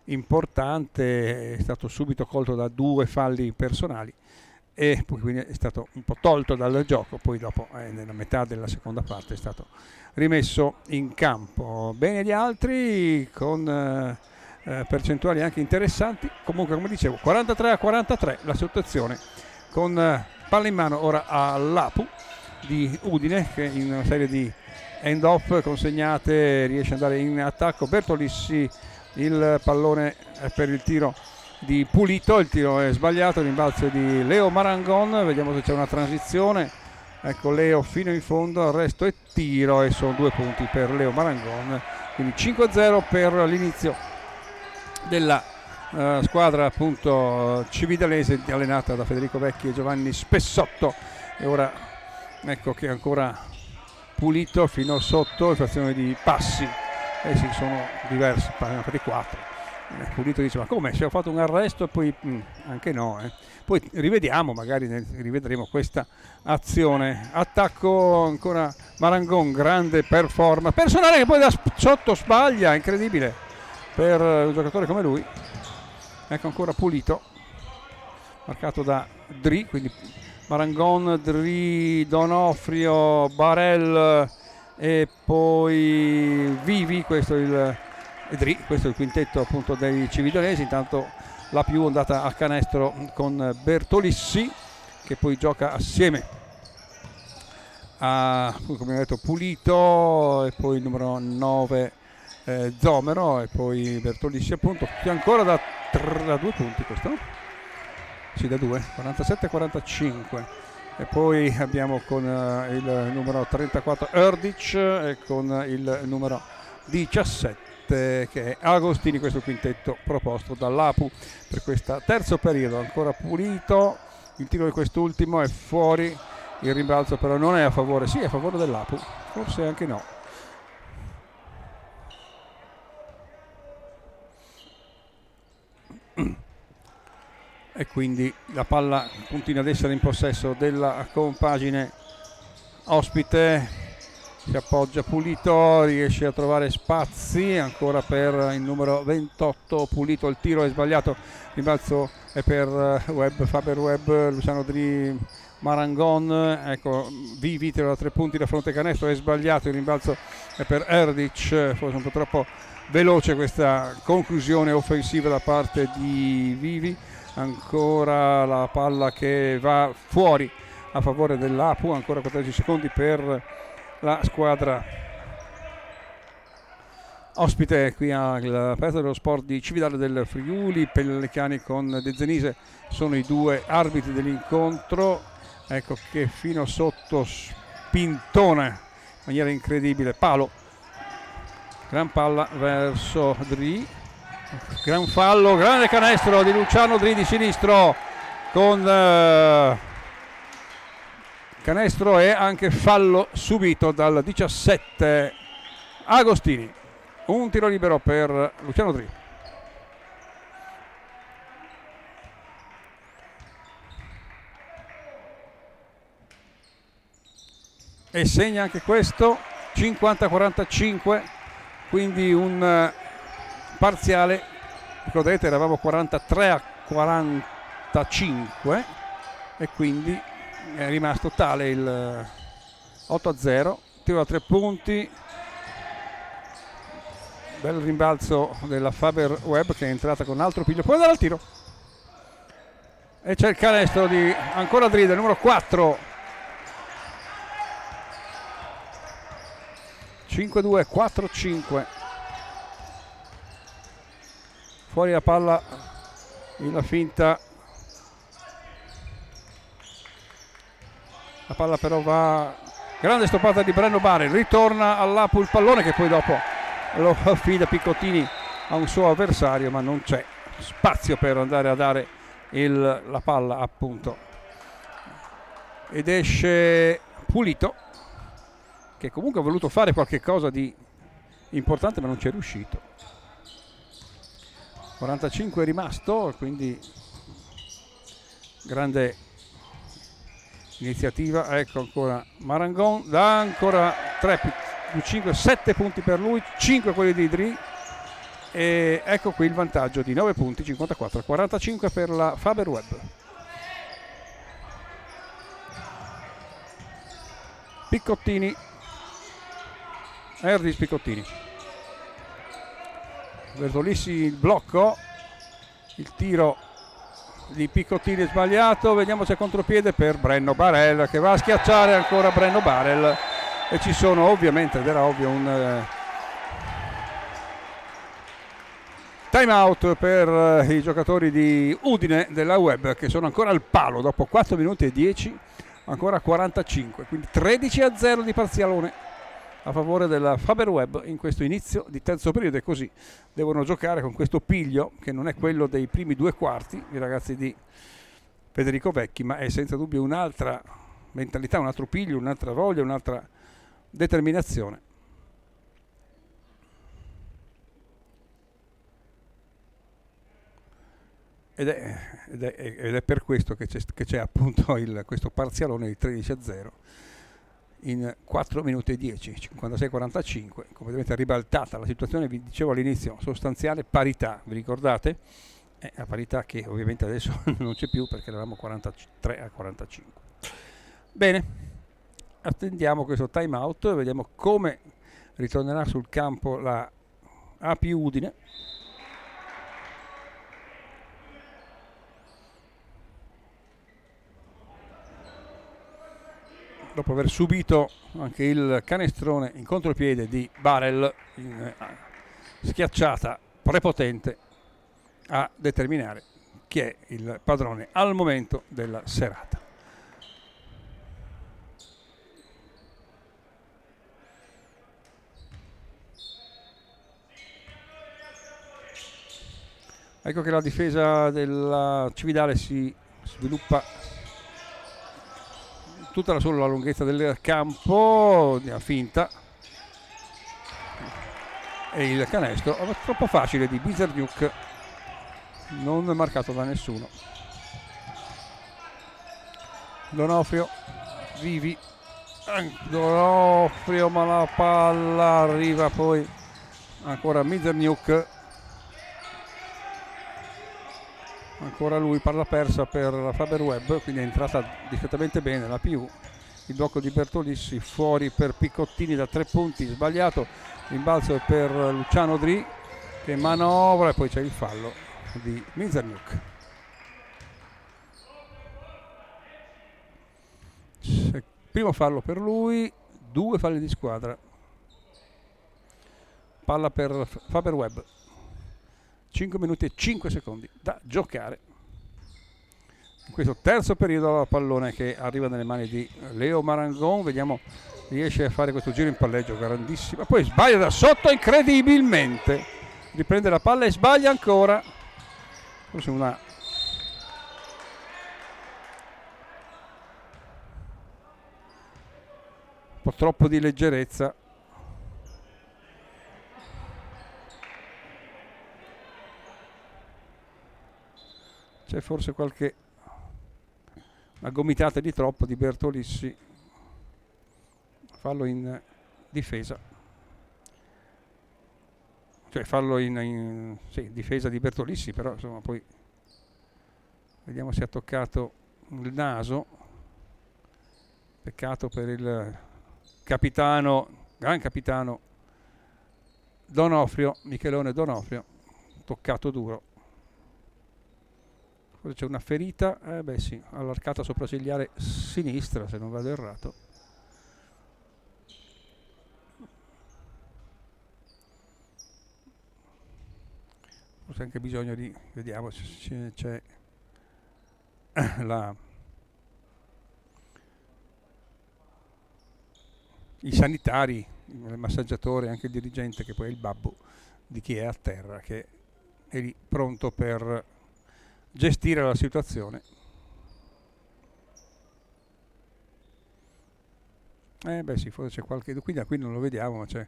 importante, è stato subito colto da 2 falli personali e poi quindi è stato un po' tolto dal gioco, poi dopo nella metà della seconda parte è stato rimesso in campo. Bene gli altri con percentuali anche interessanti. Comunque, come dicevo, 43-43 la situazione, con palla in mano ora all'Apu di Udine, che in una serie di end off consegnate riesce ad andare in attacco. Bertolissi, il pallone per il tiro di Pulito, il tiro è sbagliato, il rimbalzo di Leo Marangon, vediamo se c'è una transizione. Ecco Leo fino in fondo, arresto e tiro, e sono 2 punti per Leo Marangon, quindi 5-0 per l'inizio della squadra appunto cividalese allenata da Federico Vecchi e Giovanni Spessotto. E ora ecco che ancora Pulito fino sotto, frazione di passi, sì, sono diversi, ne ha fatti 4. Pulito dice: ma come, se ho fatto un arresto e poi anche no, poi rivediamo, magari rivedremo questa azione. Attacco ancora Marangon, grande performance personale che poi da sotto sbaglia, incredibile per un giocatore come lui. Ecco ancora Pulito, marcato da Dri, quindi Marangon, Dri, Donofrio, Barel e poi Vivi, questo è il quintetto appunto dei cividalesi. Intanto la più andata a canestro con Bertolissi, che poi gioca assieme a, come abbiamo detto, Pulito, e poi il numero 9 Zomero, e poi Bertolissi appunto, che ancora da 2 punti questo, no? Sì, da 2, 47-45. E poi abbiamo con il numero 34 Erdic e con il numero 17 che è Agostini. Questo quintetto proposto dall'Apu per questo terzo periodo. Ancora Pulito, il tiro di quest'ultimo è fuori, il rimbalzo però non è a favore, sì, è a favore dell'Apu, forse anche no. E quindi la palla continua ad essere in possesso della compagine ospite. Si appoggia Pulito, riesce a trovare spazi ancora per il numero 28 Pulito, il tiro è sbagliato, il rimbalzo è per Faber Web, Luciano Dri, Marangon. Ecco Vivi, tiro da 3 punti da fronte canestro, è sbagliato, il rimbalzo è per Erdic, forse un po' troppo veloce questa conclusione offensiva da parte di Vivi. Ancora la palla che va fuori a favore dell'Apu, ancora 14 secondi per la squadra ospite qui al Palazzo dello Sport di Cividale del Friuli. Pellicani con De Zenise sono i 2 arbitri dell'incontro. Ecco che fino sotto spintona in maniera incredibile, palo, gran palla verso Dri, gran fallo, grande canestro di Luciano Dri di sinistro con canestro e anche fallo subito dal 17 Agostini. Un tiro libero per Luciano Dri. e segna anche questo, 50-45, quindi un parziale, ricordate eravamo 43-45 e quindi è rimasto tale il 8-0, tiro da 3 punti, bel rimbalzo della Faber Webb che è entrata con un altro piglio, può andare al tiro e c'è il canestro di ancora Drida, numero 4. 5-2, 4-5. Fuori la palla in la finta. La palla però va. Grande stoppata di Brenno Barel. Ritorna all'Apu il pallone che poi dopo lo affida Piccottini a un suo avversario, ma non c'è spazio per andare a dare la palla appunto. Ed esce Pulito, che comunque ha voluto fare qualche cosa di importante ma non ci è riuscito. 45 è rimasto, quindi grande iniziativa. Ecco ancora Marangon, dà ancora 3 più 5, 7 punti per lui, 5 quelli di Dri, e ecco qui il vantaggio di 9 punti, 54-45 per la Faber Webb. Piccottini, Erdis Piccottini, Bertolissi il blocco, il tiro di Piccottini è sbagliato, vediamo se è contropiede per Brenno Barel che va a schiacciare ancora Brenno Barel, e ci sono ovviamente, ed era ovvio, un time out per i giocatori di Udine della Webb che sono ancora al palo dopo 4 minuti e 10, ancora 45, quindi 13-0 di parzialone a favore della Faber Webb in questo inizio di terzo periodo, e così devono giocare con questo piglio che non è quello dei primi 2 quarti, i ragazzi di Federico Vecchi, ma è senza dubbio un'altra mentalità, un altro piglio, un'altra voglia, un'altra determinazione. Ed è per questo che c'è appunto questo parzialone di 13-0 in 4 minuti e 10, 56-45, completamente ribaltata la situazione. Vi dicevo all'inizio, sostanziale parità, vi ricordate? È la parità che ovviamente adesso non c'è più perché eravamo 43-45. Bene, attendiamo questo time out e vediamo come ritornerà sul campo la API Udine. Dopo aver subito anche il canestrone in contropiede di Barel, in schiacciata prepotente a determinare chi è il padrone al momento della serata. Ecco che la difesa della Cividale si sviluppa tutta solo la lunghezza del campo, a finta, e il canestro troppo facile di Bizerniuk, non marcato da nessuno. Donofrio, Vivi, Donofrio, ma la palla arriva poi ancora Bizerniuk, ancora lui, palla persa per la Faber Webb, quindi è entrata discretamente bene la PU. Il blocco di Bertolissi, fuori per Piccottini da 3 punti, sbagliato, rimbalzo per Luciano Dri che manovra, e poi c'è il fallo di Mizerniuk. Primo fallo per lui, 2 falli di squadra. Palla per Faber Webb, 5 minuti e 5 secondi da giocare in questo terzo periodo. La pallone che arriva nelle mani di Leo Marangon, vediamo, riesce a fare questo giro in palleggio grandissimo, poi sbaglia da sotto incredibilmente, riprende la palla e sbaglia ancora, forse un po' troppo di leggerezza. C'è forse una gomitata di troppo di Bertolissi fallo in difesa, cioè fallo in sì, difesa di Bertolissi, però insomma poi vediamo se ha toccato il naso. Peccato per il capitano, gran capitano Donofrio, Michelone Donofrio, toccato duro. Forse c'è una ferita, beh sì, all'arcata sopraccigliare sinistra, se non vado errato. Forse anche bisogno di, vediamo se c'è i sanitari, il massaggiatore, anche il dirigente, che poi è il babbo di chi è a terra, che è lì pronto per gestire la situazione. Beh sì, forse c'è qualche, qui da qui non lo vediamo, ma c'è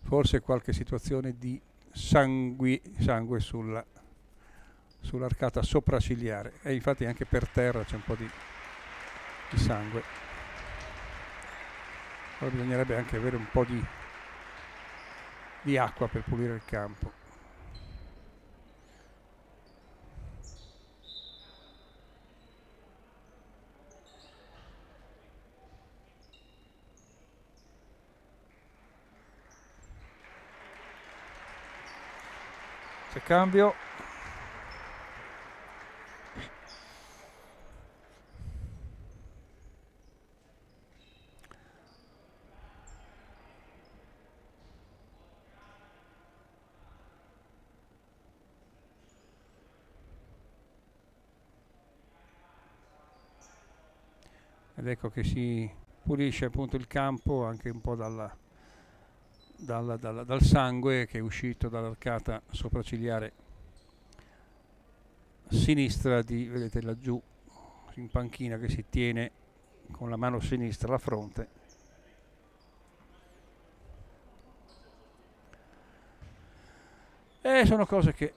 forse qualche situazione di sangue sull'arcata sopraccigliare, e infatti anche per terra c'è un po' di sangue. Poi bisognerebbe anche avere un po' di acqua per pulire il campo. C'è cambio. Ed ecco che si pulisce appunto il campo anche un po' dal sangue che è uscito dall'arcata sopraccigliare sinistra di, vedete laggiù in panchina, che si tiene con la mano sinistra la fronte. E sono cose che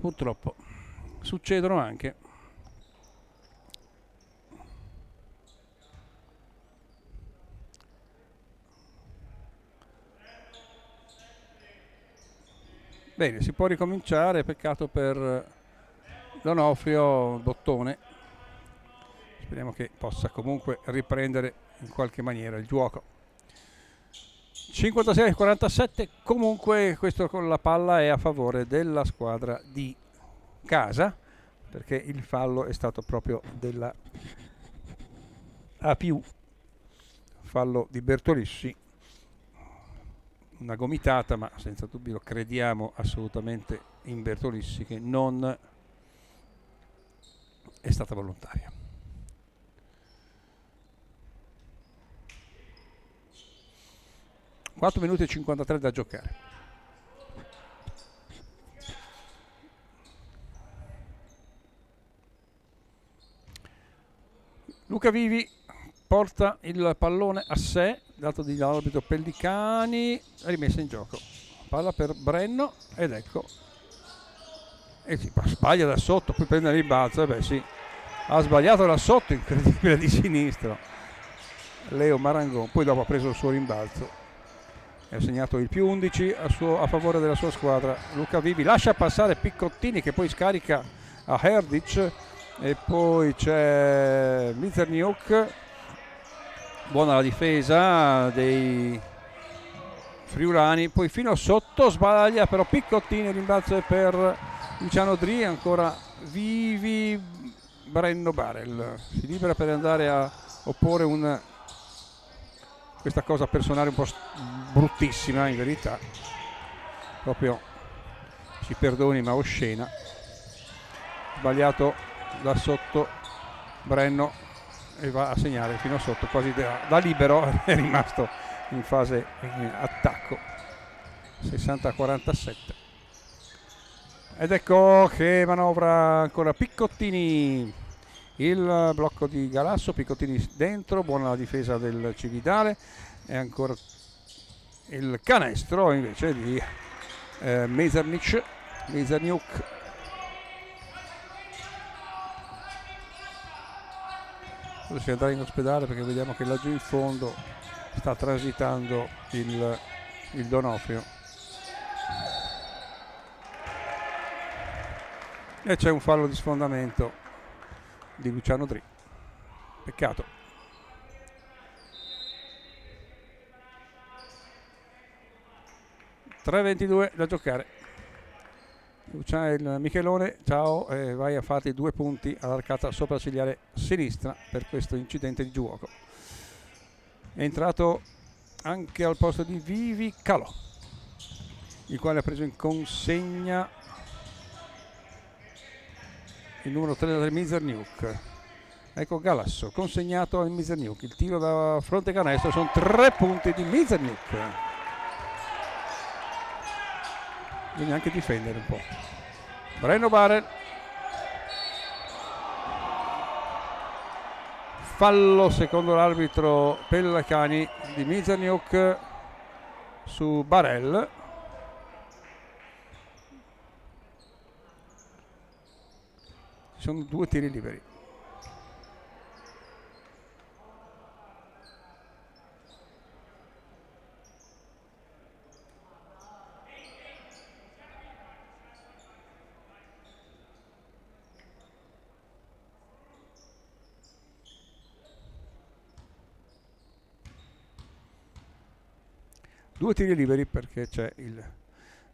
purtroppo succedono anche. Bene, si può ricominciare, peccato per Donofrio, bottone. Speriamo che possa comunque riprendere in qualche maniera il gioco. 56-47, comunque questo con la palla è a favore della squadra di casa, perché il fallo è stato proprio della A+, fallo di Bertolissi. Una gomitata, ma senza dubbio crediamo assolutamente in Bertolissi che non è stata volontaria. Quattro minuti e 53 da giocare. Luca Vivi porta il pallone a sé, dato di arbitro Pellicani, rimessa in gioco. Palla per Brenno ed ecco, e si sbaglia da sotto, poi prende il rimbalzo, beh sì, ha sbagliato da sotto, incredibile, di sinistro Leo Marangon, poi dopo ha preso il suo rimbalzo e ha segnato il +11 a favore della sua squadra. Luca Vivi lascia passare Piccottini, che poi scarica a Herdic, e poi c'è Mizerniuk. Buona la difesa dei friulani, poi fino sotto sbaglia però Piccottini, il rimbalzo è per Luciano Dri, ancora Vivi, Brenno Barel si libera per andare a opporre questa cosa personale un po' bruttissima, in verità, proprio, ci perdoni ma oscena. Sbagliato da sotto Brenno e va a segnare fino sotto, quasi da libero, è rimasto in fase attacco. 60-47. Ed ecco che manovra ancora Piccottini, il blocco di Galasso, Piccottini dentro, buona la difesa del Cividale, e ancora il canestro invece di Mizerniuk. Si andrà in ospedale perché vediamo che laggiù in fondo sta transitando il Donofrio, e c'è un fallo di sfondamento di Luciano Dri, peccato. (3:22 da giocare). Il Michelone, ciao, vai a farti 2 punti all'arcata sopraccigliare sinistra per questo incidente di giuoco. È entrato anche al posto di Vivi Calò, il quale ha preso in consegna il numero 3 del Mizerniuk. Ecco Galasso consegnato al Mizerniuk, il tiro da fronte canestro, sono 3 punti di Mizerniuk. Bisogna anche difendere un po'. Brenno Barel, fallo secondo l'arbitro Pellacani di Mizerniuk su Barel. Ci sono 2 tiri liberi. Due tiri liberi perché c'è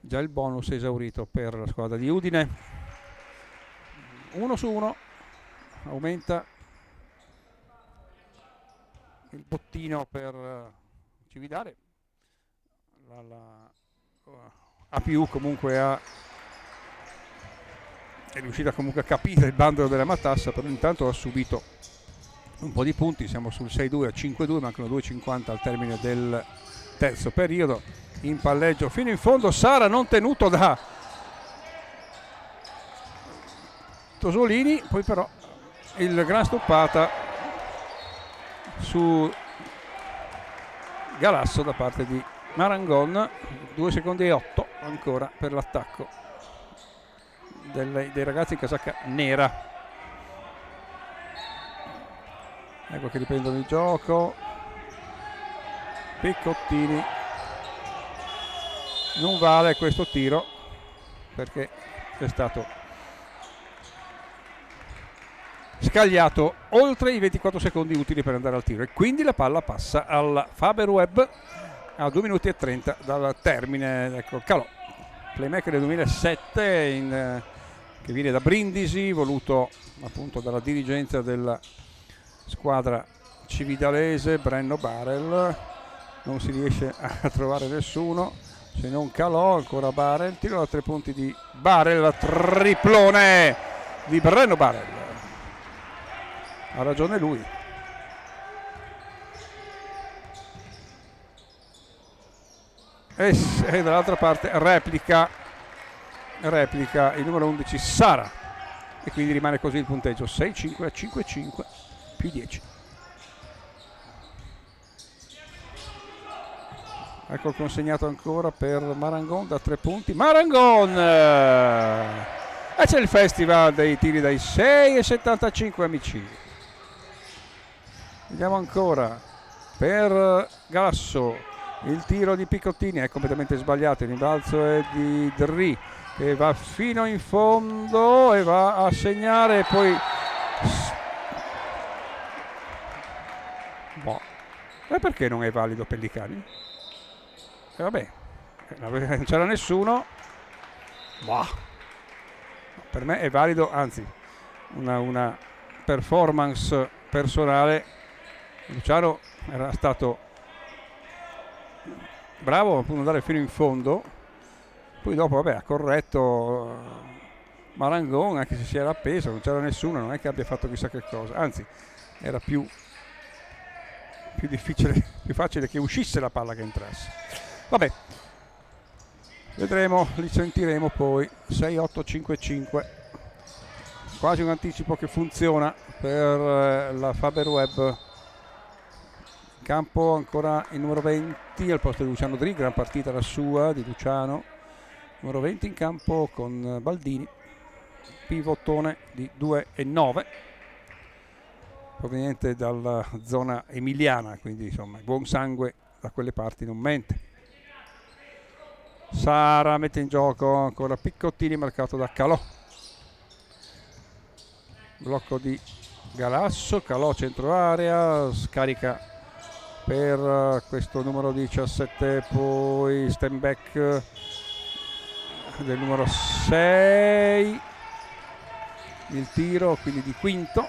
già il bonus esaurito per la squadra di Udine. 1-1, aumenta il bottino per Cividale. La APU comunque è riuscita comunque a capire il bandolo della matassa, però intanto ha subito un po' di punti. Siamo sul 6-2 a 5-2, mancano 2:50 al termine del terzo periodo. In palleggio fino in fondo Sara, non tenuto da Tosolini, poi però il gran stoppata su Galasso da parte di Marangon. 2 secondi e 8 ancora per l'attacco dei ragazzi in casacca nera. Ecco che riprendono il gioco. Piccottini, non vale questo tiro perché è stato scagliato oltre i 24 secondi utili per andare al tiro, e quindi la palla passa al Faberweb a 2 minuti e 30 dal termine. Ecco Calò, playmaker del 2007 che viene da Brindisi, voluto appunto dalla dirigenza della squadra cividalese. Brenno Barel, non si riesce a trovare nessuno se non Calò, ancora Barel, tiro da 3 punti di Barel, triplone di Brenno Barel, ha ragione lui. E dall'altra parte replica il numero 11 Sara, e quindi rimane così il punteggio 6-5 a 5-5 più 10. Ecco il consegnato ancora per Marangon da 3 punti. Marangon! E c'è il festival dei tiri dai 6,75 amici. Vediamo ancora per Galasso il tiro di Piccottini, è completamente sbagliato. Il rimbalzo è di Dri che va fino in fondo e va a segnare, e poi boh. E perché non è valido Pellicani? Vabbè, non c'era nessuno. Bah. Per me è valido, anzi una performance personale. Luciano era stato bravo a andare fino in fondo, poi dopo vabbè ha corretto Marangon, anche se si era appeso, non c'era nessuno, non è che abbia fatto chissà che cosa, anzi era più difficile, più facile che uscisse la palla che entrasse. Vabbè, vedremo, li sentiremo poi. 6-8-5-5, quasi un anticipo che funziona per la Faberweb. Campo ancora il numero 20 al posto di Luciano Dri, gran partita la sua di Luciano. Numero 20 in campo con Baldini, pivottone di 2,9. proveniente dalla zona emiliana, quindi insomma buon sangue da quelle parti non mente. Sara mette in gioco ancora Piccottini, marcato da Calò. Blocco di Galasso, Calò centro area, scarica per questo numero 17, poi Stenbeck del numero 6, il tiro quindi di Quinto.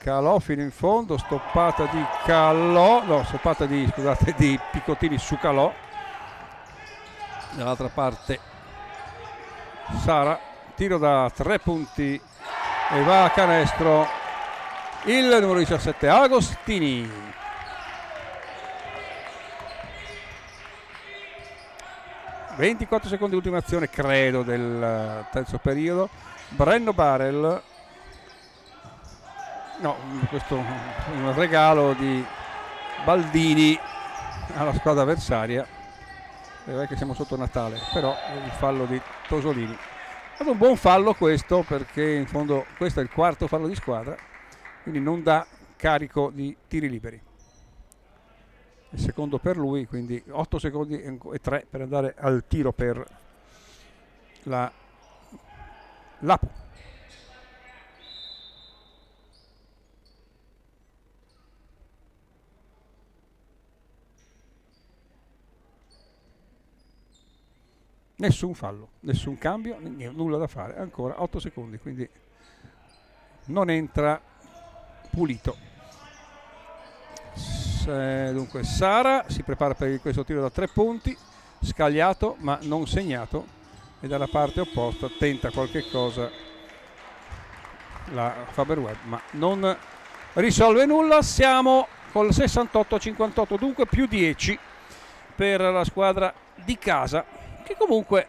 Calò fino in fondo, stoppata di Calò, no, stoppata di, scusate, di Piccottini su Calò. Dall'altra parte Sara, tiro da 3 punti e va a canestro il numero 17 Agostini. ...24 secondi di ultima azione credo del terzo periodo. Brenno Barel, no, questo è un regalo di Baldini alla squadra avversaria. Che siamo sotto Natale, però il fallo di Tosolini è stato un buon fallo questo, perché in fondo questo è il quarto fallo di squadra, quindi non dà carico di tiri liberi. Il secondo per lui, quindi 8 secondi e 3 per andare al tiro per l'Apu. Nessun fallo, nessun cambio, nulla da fare, ancora 8 secondi, quindi non entra Pulito. Dunque Sara si prepara per questo tiro da 3 punti, scagliato ma non segnato, e dalla parte opposta tenta qualche cosa la Faberweb, ma non risolve nulla. Siamo col 68-58, dunque più 10 per la squadra di casa, che comunque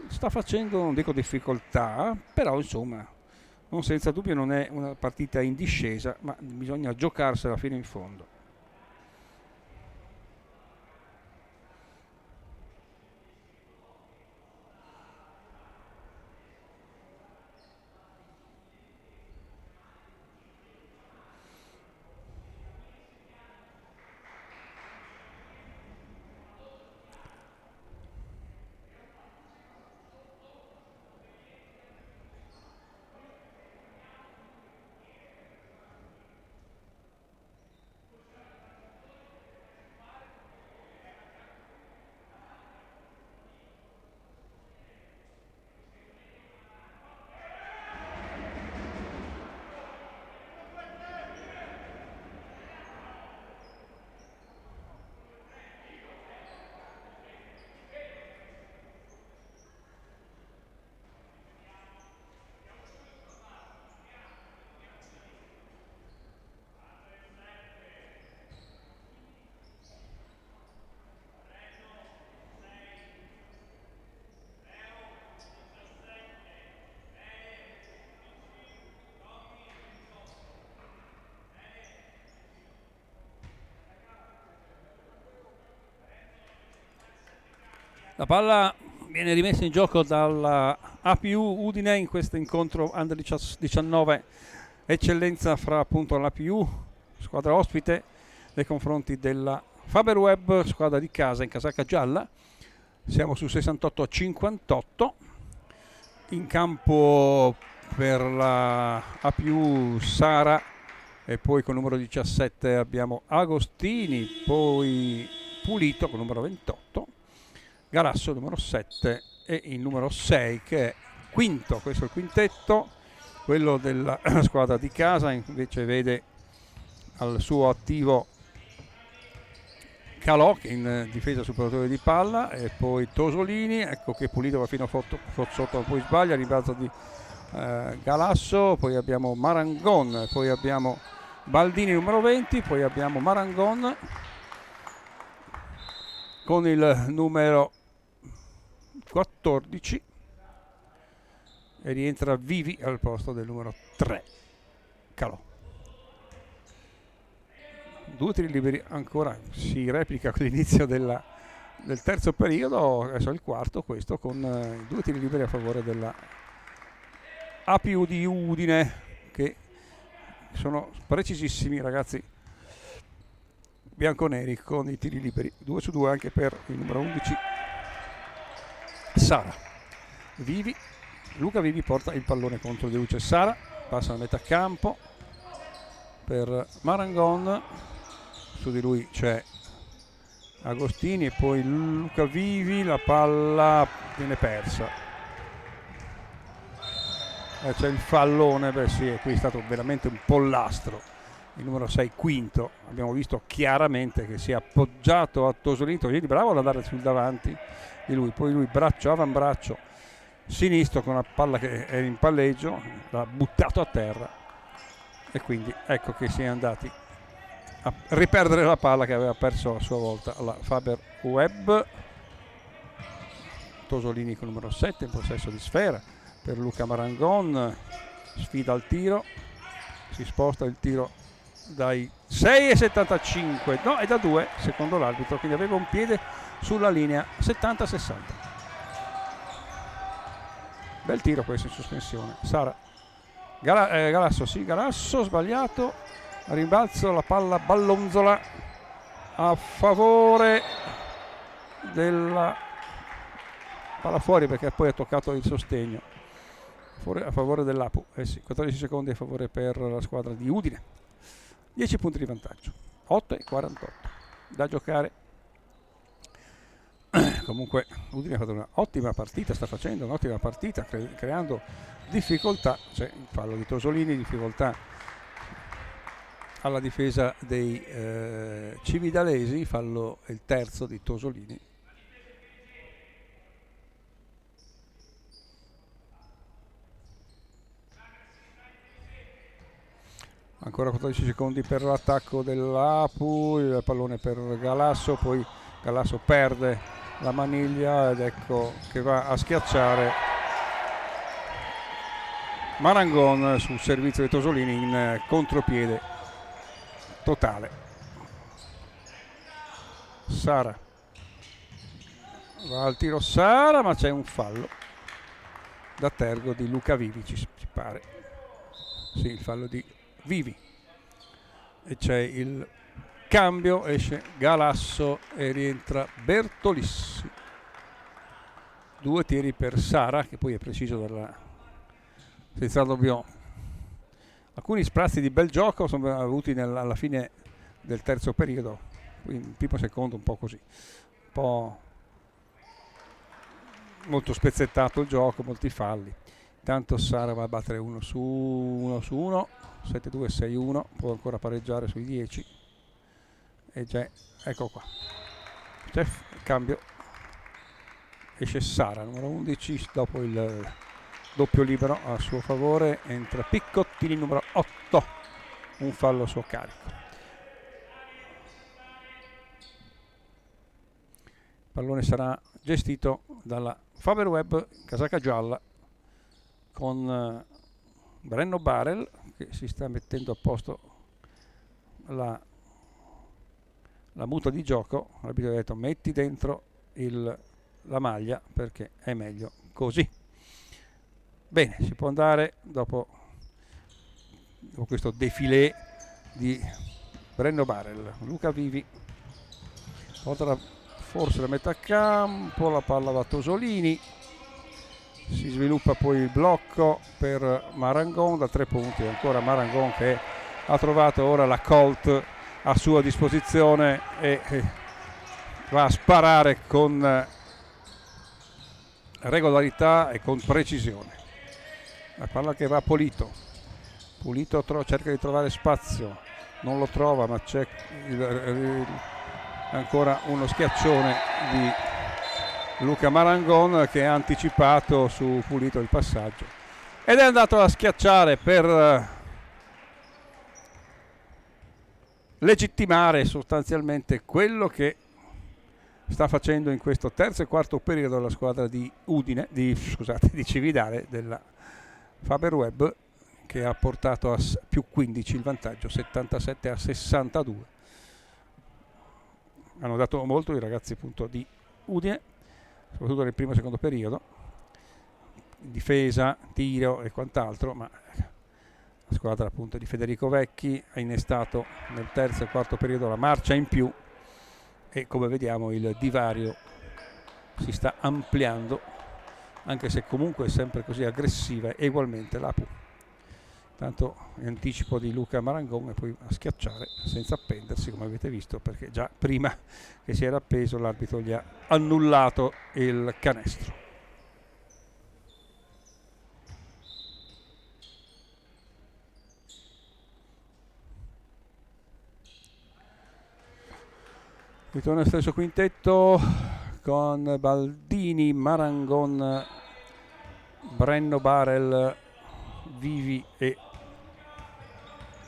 sta facendo, non dico difficoltà, però insomma non senza dubbio non è una partita in discesa, ma bisogna giocarsela fino in fondo. La palla viene rimessa in gioco dalla APU Udine in questo incontro Under 19, eccellenza fra appunto l'APU, squadra ospite, nei confronti della Faberweb, squadra di casa in casacca gialla. Siamo su 68-58, in campo per la APU Sara, e poi con il numero 17 abbiamo Agostini, poi Pulito con il numero 28, Galasso numero 7 e il numero 6 che è Quinto. Questo è il quintetto, quello della squadra di casa invece vede al suo attivo Calò che in difesa sul portatore di palla, e poi Tosolini, ecco che Pulito va fino sotto, poi sbaglia, rimbalzo di Galasso, poi abbiamo Marangon, poi abbiamo Baldini numero 20, poi abbiamo Marangon con il numero 14 e rientra Vivi al posto del numero 3 Calò. 2 tiri liberi ancora, si replica l'inizio del terzo periodo, adesso è il quarto questo, con 2 tiri liberi a favore della APU di Udine, che sono precisissimi, ragazzi bianconeri, con i tiri liberi. 2 su 2 anche per il numero 11 Sara. Luca Vivi porta il pallone contro di Luce Sara, passa a metà campo per Marangon, su di lui c'è Agostini e poi Luca Vivi, la palla viene persa, c'è il fallone. Beh sì, qui è stato veramente un pollastro il numero 6 Quinto, abbiamo visto chiaramente che si è appoggiato a Tosolini, bravo ad andare sul davanti di lui, poi lui avambraccio sinistro con una palla che è in palleggio, l'ha buttato a terra e quindi ecco che si è andati a riperdere la palla che aveva perso a sua volta la Faber Web. Tosolini con il numero 7 in possesso di sfera per Luca Marangon, sfida al tiro, si sposta il tiro dai 6,75, no, è da 2 secondo l'arbitro, quindi aveva un piede sulla linea. 70-60, bel tiro questo in sospensione. Sara Galasso, sì, Galasso sbagliato, rimbalzo, la palla ballonzola a favore della palla fuori perché poi ha toccato il sostegno a favore dell'Apu. Sì, 14 secondi a favore per la squadra di Udine, 10 punti di vantaggio, 8,48 da giocare. Comunque Udine ha fatto un'ottima partita, sta facendo un'ottima partita, creando difficoltà. C'è il fallo di Tosolini, difficoltà alla difesa dei cividalesi, fallo è il terzo di Tosolini. Ancora 14 secondi per l'attacco dell'Apu, il pallone per Galasso, poi Galasso perde la maniglia ed ecco che va a schiacciare Marangon sul servizio di Tosolini in contropiede totale. Sara va al tiro, Sara, ma c'è un fallo da Tergo di Luca Vivi, ci pare. Sì, il fallo di Vivi e c'è il cambio, esce Galasso e rientra Bertolissi. 2 tiri per Sara, che poi è preciso senza dubbio. Alcuni sprazzi di bel gioco sono avuti alla fine del terzo periodo, quindi il primo secondo un po' così, un po' molto spezzettato il gioco, molti falli. Intanto Sara va a battere 1 su 1, 7-2-6-1, può ancora pareggiare sui 10 e già ecco qua c'è il cambio, esce Sara numero 11 dopo il doppio libero a suo favore, entra Piccottini numero 8, un fallo a suo carico. Il pallone sarà gestito dalla Faber Web, casacca gialla, con Brenno Barel che si sta mettendo a posto la muta di gioco. L'arbitro ha detto metti dentro la maglia perché è meglio così. Bene, si può andare dopo questo defilé di Brenno Barel. Luca Vivi porta forse la metà campo, la palla va a Tosolini, si sviluppa poi il blocco per Marangon da 3 punti, ancora Marangon che ha trovato ora la Colt a sua disposizione e va a sparare con regolarità e con precisione. La palla che va a Pulito cerca di trovare spazio, non lo trova, ma c'è ancora uno schiaccione di Luca Marangon che ha anticipato su Pulito il passaggio ed è andato a schiacciare per legittimare sostanzialmente quello che sta facendo in questo terzo e quarto periodo la squadra di di Cividale della Faber Web, che ha portato a più 15 il vantaggio, 77-62. Hanno dato molto i ragazzi appunto di Udine, soprattutto nel primo e secondo periodo, difesa, tiro e quant'altro, ma La squadra appunto di Federico Vecchi ha innestato nel terzo e quarto periodo la marcia in più e come vediamo il divario si sta ampliando, anche se comunque è sempre così aggressiva e ugualmente l'Apu. Tanto in anticipo di Luca Marangon e poi a schiacciare senza appendersi, come avete visto, perché già prima che si era appeso l'arbitro gli ha annullato il canestro. Ritorna il stesso quintetto con Baldini, Marangon, Brenno, Barel, Vivi e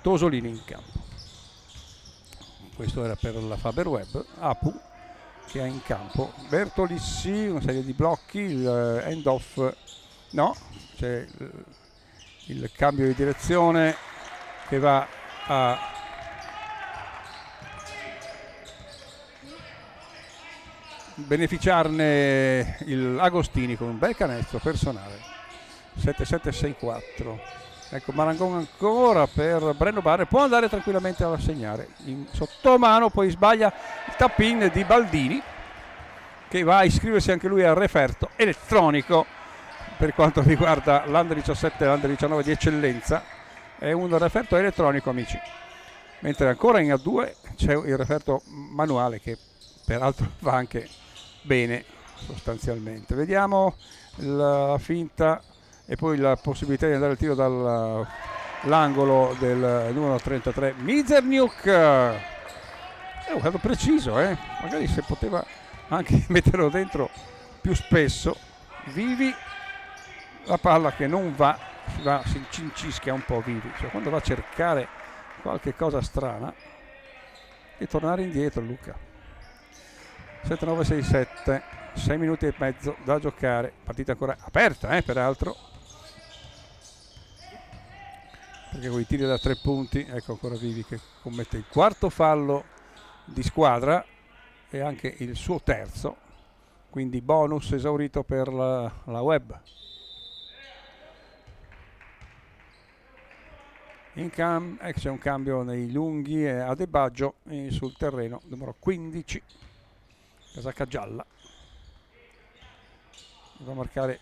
Tosolini in campo. Questo era per la Faber Web. Apu che ha in campo Bertolissi, una serie di blocchi, il end off, no, c'è il cambio di direzione che va a beneficiarne il Agostini con un bel canestro personale. 7-7-6-4. Ecco Marangon ancora per Brenno Barre, può andare tranquillamente a segnare in sottomano, poi sbaglia il tap-in di Baldini che va a iscriversi anche lui al referto elettronico per quanto riguarda l'Under 17 e l'Under 19 di eccellenza. È un referto elettronico, amici, mentre ancora in A2 c'è il referto manuale che peraltro va anche bene sostanzialmente. Vediamo la finta e poi la possibilità di andare al tiro dall'angolo del numero 33 Mizerniuk. È un caso preciso, magari se poteva anche metterlo dentro più spesso. Vivi, la palla che non va, si cincischia un po' Vivi, cioè quando va a cercare qualche cosa strana e tornare indietro. Luca 7-9-6-7, 6 minuti e mezzo da giocare, partita ancora aperta peraltro, perché con i tiri da 3 punti, ecco ancora Vivi che commette il quarto fallo di squadra e anche il suo terzo, quindi bonus esaurito per la Web. C'è un cambio nei lunghi e Adebaggio sul terreno numero 15, casacca gialla, va a marcare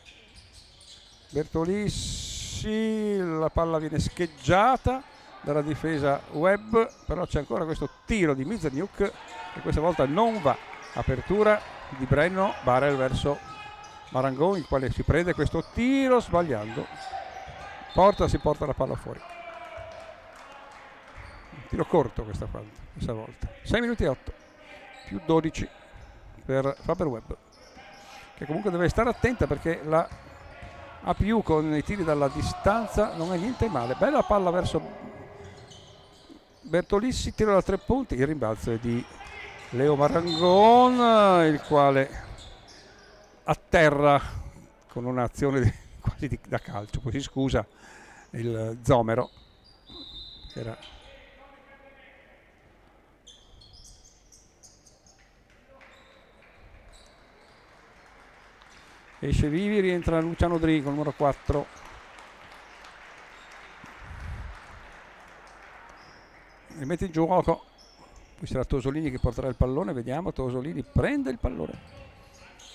Bertolissi, la palla viene scheggiata dalla difesa Web, però c'è ancora questo tiro di Mizerniuk e questa volta non va. Apertura di Brenno Barel verso Marangon, il quale si prende questo tiro sbagliando, si porta la palla fuori. Tiro corto questa volta. 6 minuti e 8 più 12 per Faber Web, che comunque deve stare attenta perché la APU con i tiri dalla distanza non è niente male. Bella palla verso Bertolissi, tiro da 3 punti, il rimbalzo è di Leo Marangon, il quale atterra con un'azione quasi da calcio, poi si scusa il Zomero che era esce Vivi, rientra Luciano Dri con il numero 4. Rimette in gioco, poi sarà Tosolini che porterà il pallone, vediamo, Tosolini prende il pallone,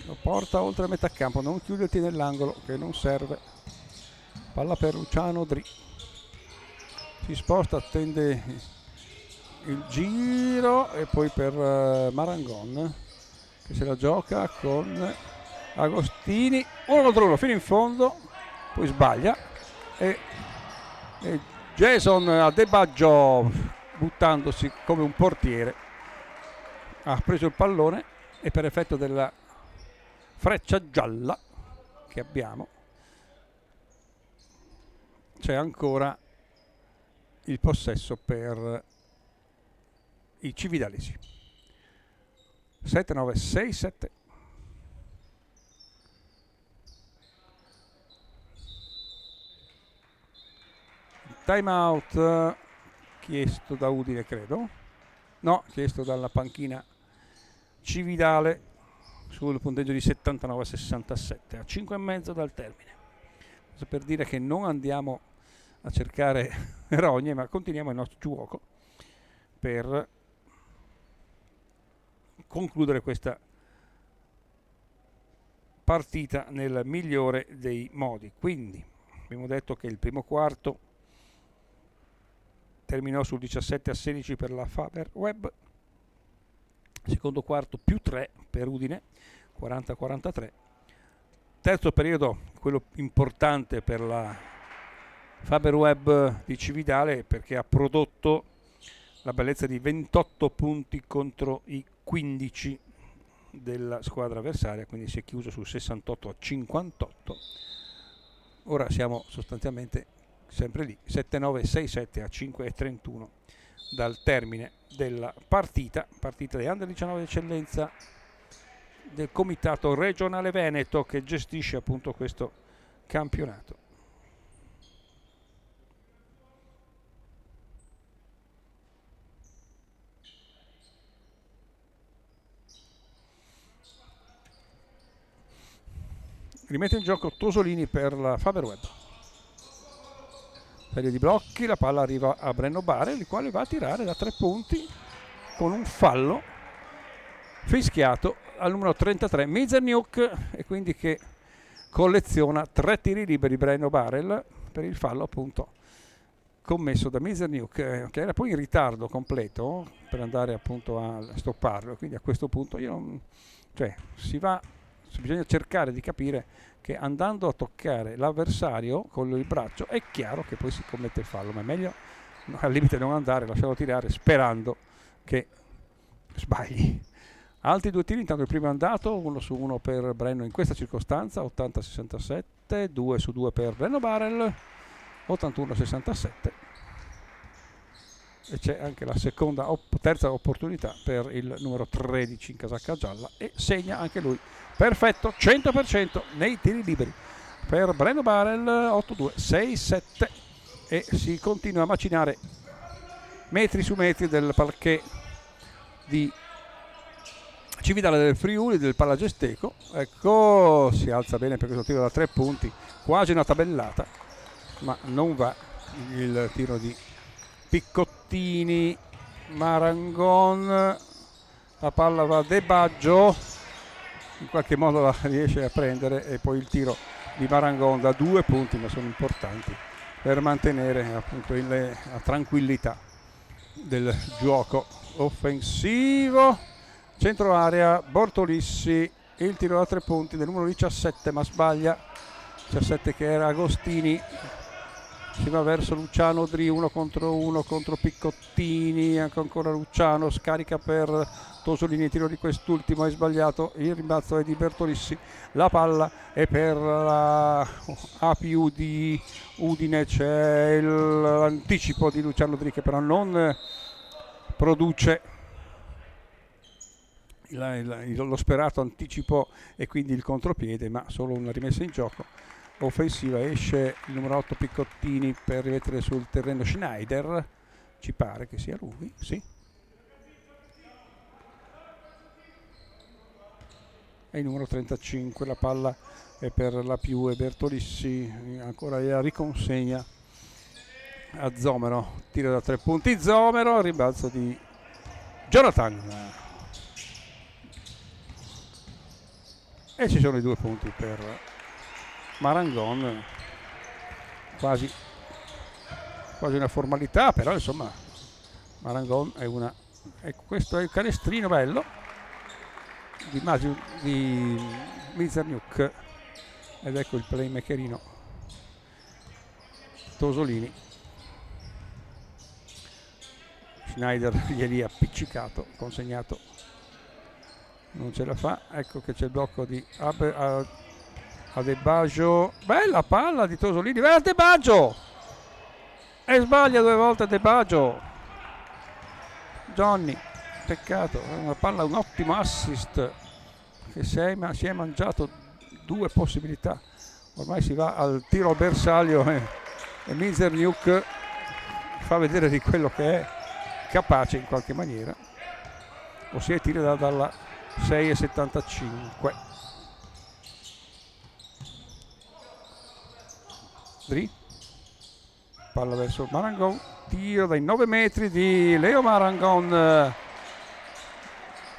lo porta oltre metà campo, non chiude nell'angolo che non serve, palla per Luciano Dri, si sposta, attende il giro e poi per Marangon che se la gioca con Agostini, 1-1 fino in fondo, poi sbaglia e Jason Adebaggio, buttandosi come un portiere, ha preso il pallone e per effetto della freccia gialla che abbiamo c'è ancora il possesso per i cividalesi. 7-9-6-7. Time out chiesto da Udine, credo. No, chiesto dalla panchina cividale sul punteggio di 79-67, a 5,5 dal termine. Questo per dire che non andiamo a cercare rogne, ma continuiamo il nostro gioco per concludere questa partita nel migliore dei modi. Quindi abbiamo detto che il primo quarto terminò sul 17-16 per la Faber Web, secondo quarto più 3 per Udine, 40-43. Terzo periodo, quello importante per la Faber Web di Cividale, perché ha prodotto la bellezza di 28 punti contro i 15 della squadra avversaria, quindi si è chiuso su 68-58. Ora siamo sostanzialmente sempre lì, 7-9, 6-7 a 5-31 dal termine della partita dei Under 19 d'eccellenza del Comitato Regionale Veneto, che gestisce appunto questo campionato. Rimette in gioco Tosolini per la Faber Web. Serie di blocchi, la palla arriva a Brenno Barel, il quale va a tirare da 3 punti con un fallo fischiato al numero 33 Mizerniuk, e quindi che colleziona 3 tiri liberi Brenno Barel per il fallo appunto commesso da Mizerniuk, che era poi in ritardo completo per andare appunto a stopparlo. Quindi a questo punto bisogna cercare di capire che andando a toccare l'avversario con il braccio è chiaro che poi si commette il fallo, ma è meglio al limite non andare, lasciarlo tirare sperando che sbagli. Altri 2 tiri, intanto il primo è andato, 1-1 per Brenno in questa circostanza, 80-67, 2-2 per Brenno Barel, 81-67. E c'è anche la terza opportunità per il numero 13 in casacca gialla, e segna anche lui. Perfetto, 100% nei tiri liberi per Brenno Barel, 8-2, 6-7, e si continua a macinare metri su metri del parquet di Cividale del Friuli, del Palagesteco. Ecco, si alza bene per questo tiro da 3 punti, quasi una tabellata, ma non va il tiro di Piccottini. Marangon, la palla va a De Baggio, in qualche modo la riesce a prendere, e poi il tiro di Marangon da 2 punti, ma sono importanti per mantenere appunto la tranquillità del gioco offensivo. Centro area, Bortolissi, il tiro da 3 punti del numero 17, ma sbaglia. 17 che era Agostini, si va verso Luciano Dri, 1 contro Piccottini, anche ancora Luciano, scarica per Tosolini, tiro di quest'ultimo, è sbagliato, il rimbalzo è di Bertolissi, la palla è per la APU di Udine, c'è l'anticipo di Luciano Dri che però non produce lo sperato anticipo e quindi il contropiede, ma solo una rimessa in gioco offensiva. Esce il numero 8 Piccottini per rimettere sul terreno Schneider, ci pare che sia lui, sì, e il numero 35, la palla è per la più, e Bertolissi ancora la riconsegna a Zomero, tiro da 3 punti Zomero, rimbalzo di Jonathan, e ci sono i 2 punti per Marangon, quasi una formalità, però insomma Marangon è questo è il canestrino bello di Mizerniuk, ed ecco il playmakerino Tosolini. Schneider glielì appiccicato, consegnato, non ce la fa. Ecco che c'è il blocco di Adebaggio, bella palla di Tosolini, bella Adebaggio, e sbaglia 2 volte Adebaggio, Johnny, peccato, una palla, un ottimo assist, che si è mangiato 2 possibilità. Ormai si va al tiro al bersaglio, e Mizerniuk fa vedere di quello che è capace in qualche maniera, ossia tira dalla 6,75. Dri palla verso Marangon, tiro dai 9 metri di Leo Marangon,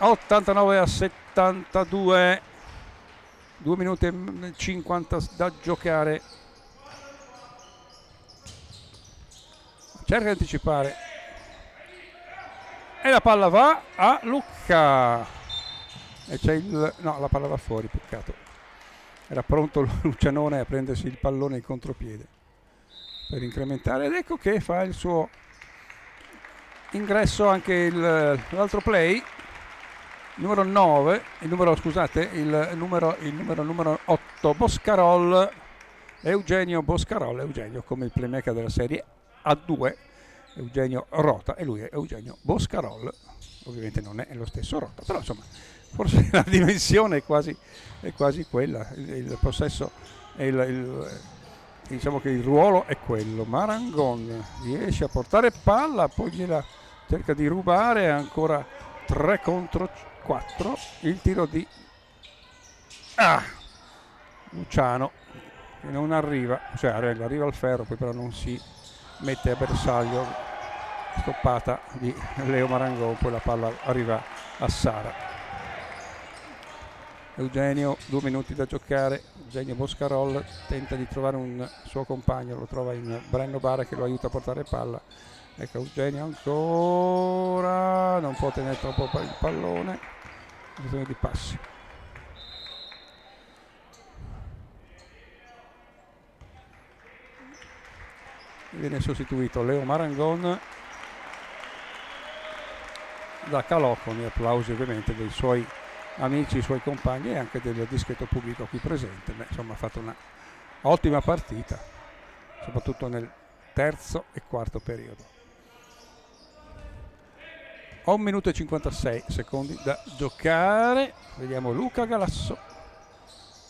89-72, 2 minuti e 50 da giocare. Cerca di anticipare e la palla va a Lucca e c'è no, la palla va fuori, peccato, era pronto Lucianone a prendersi il pallone in contropiede per incrementare, ed ecco che fa il suo ingresso anche l'altro play, numero 9, il numero 8, Boscarol, Eugenio Boscarol, Eugenio come il playmaker della serie A2, Eugenio Rota, e lui è Eugenio Boscarol, ovviamente non è lo stesso Rota, però insomma forse la dimensione è quasi quella, il possesso e diciamo che il ruolo è quello. Marangon riesce a portare palla, poi gliela cerca di rubare, ancora 3 contro 4, il tiro di Luciano che non arriva, cioè arriva al ferro, poi però non si mette a bersaglio, stoppata di Leo Marangon, poi la palla arriva a Sara. Eugenio, 2 minuti da giocare, Eugenio Boscarol tenta di trovare un suo compagno, lo trova in Brenno Bara che lo aiuta a portare palla, ecco Eugenio ancora, non può tenere troppo il pallone, ha bisogno di passi. Viene sostituito Leo Marangon da Calò, con gli applausi ovviamente dei suoi amici, i suoi compagni e anche del discreto pubblico qui presente. Beh, insomma ha fatto una ottima partita, soprattutto nel terzo e quarto periodo. 1 minuto e 56 secondi da giocare, vediamo Luca Galasso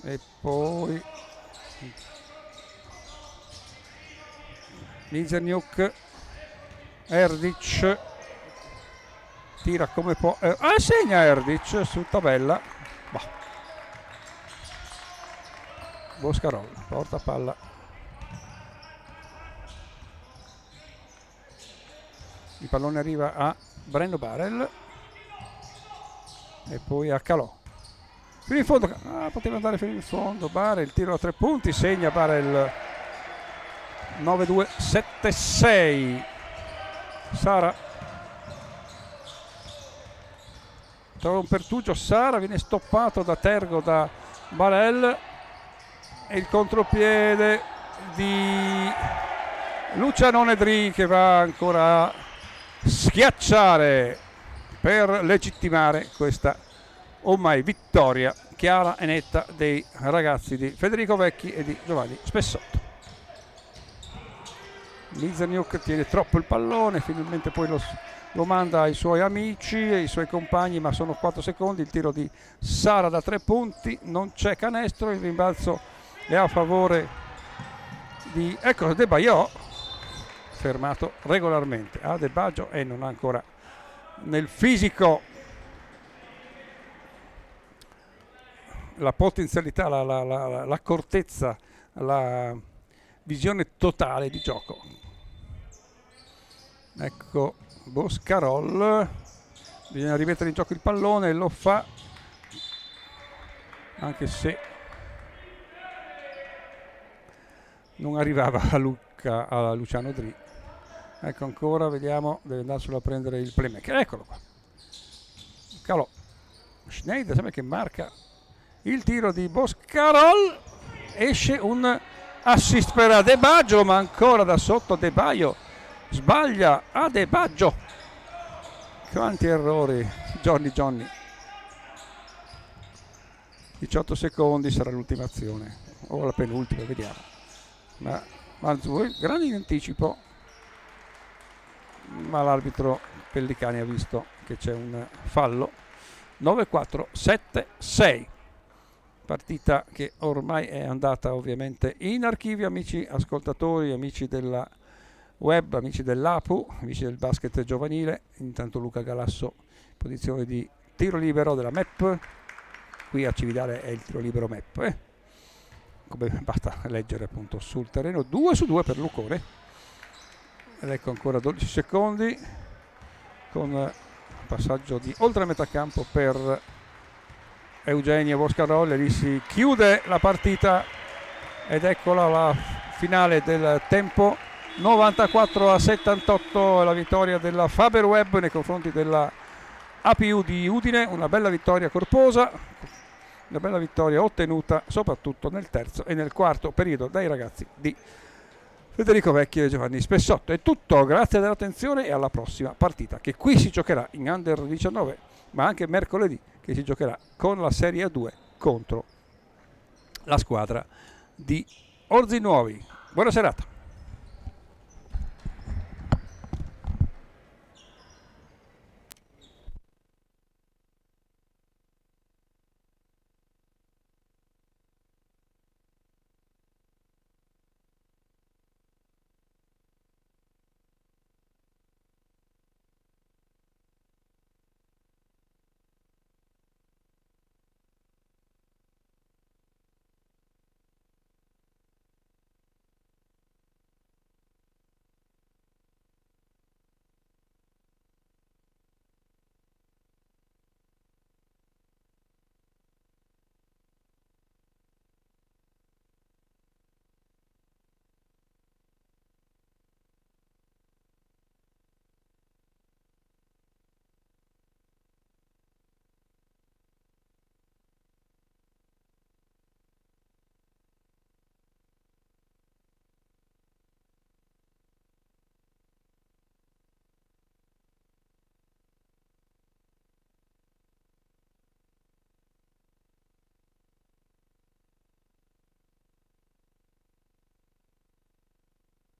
e poi Mizerniuk, Erdic tira come può, segna Erdic su tabella, Boscarol porta palla, il pallone arriva a Brenno Barel e poi a Calò, fino in fondo, poteva andare fino in fondo Barel, tiro a 3 punti, segna Barel, 9-2-7-6. Sara trova un pertugio, Sara viene stoppato da Tergo, da Barel, e il contropiede di Lucianone Dri che va ancora a schiacciare per legittimare questa ormai vittoria chiara e netta dei ragazzi di Federico Vecchi e di Giovanni Spessotto. Mizerniuk tiene troppo il pallone, finalmente poi lo manda ai suoi amici e ai suoi compagni, ma sono 4 secondi, il tiro di Sara da 3 punti, non c'è canestro, il rimbalzo è a favore di De Baio, fermato regolarmente a De Baggio e non ha ancora nel fisico la potenzialità, l'accortezza, la visione totale di gioco. Ecco Boscarol, bisogna rimettere in gioco il pallone, lo fa, anche se non arrivava a Luciano Dri. Ecco ancora, vediamo, deve andarselo a prendere il playmaker, eccolo qua, Calò, Schneider sembra che marca il tiro di Boscarol, esce un assist per De Baggio, ma ancora da sotto De Baio sbaglia a De Baggio. Quanti errori, Johnny. 18 secondi sarà l'ultima azione o la penultima, vediamo. Ma Manzur, grande in anticipo, ma l'arbitro Pellicani ha visto che c'è un fallo. 9-4-7-6. Partita che ormai è andata ovviamente in archivio, amici ascoltatori, amici della web, amici dell'APU, amici del basket giovanile. Intanto Luca Galasso, posizione di tiro libero della MEP, qui a Cividale è il tiro libero MEP, come basta leggere appunto sul terreno. 2 su 2 per Lucone, ed ecco ancora 12 secondi con passaggio di oltre metà campo per Eugenio Boscaroli. Lì si chiude la partita ed eccola la finale del tempo. 94-78 la vittoria della Faberweb nei confronti della APU di Udine. Una bella vittoria corposa, una bella vittoria ottenuta soprattutto nel terzo e nel quarto periodo dai ragazzi di Federico Vecchio e Giovanni Spessotto. È tutto, grazie dell'attenzione e alla prossima partita, che qui si giocherà in Under 19, ma anche mercoledì che si giocherà con la Serie A2 contro la squadra di Orzinuovi. Buona serata.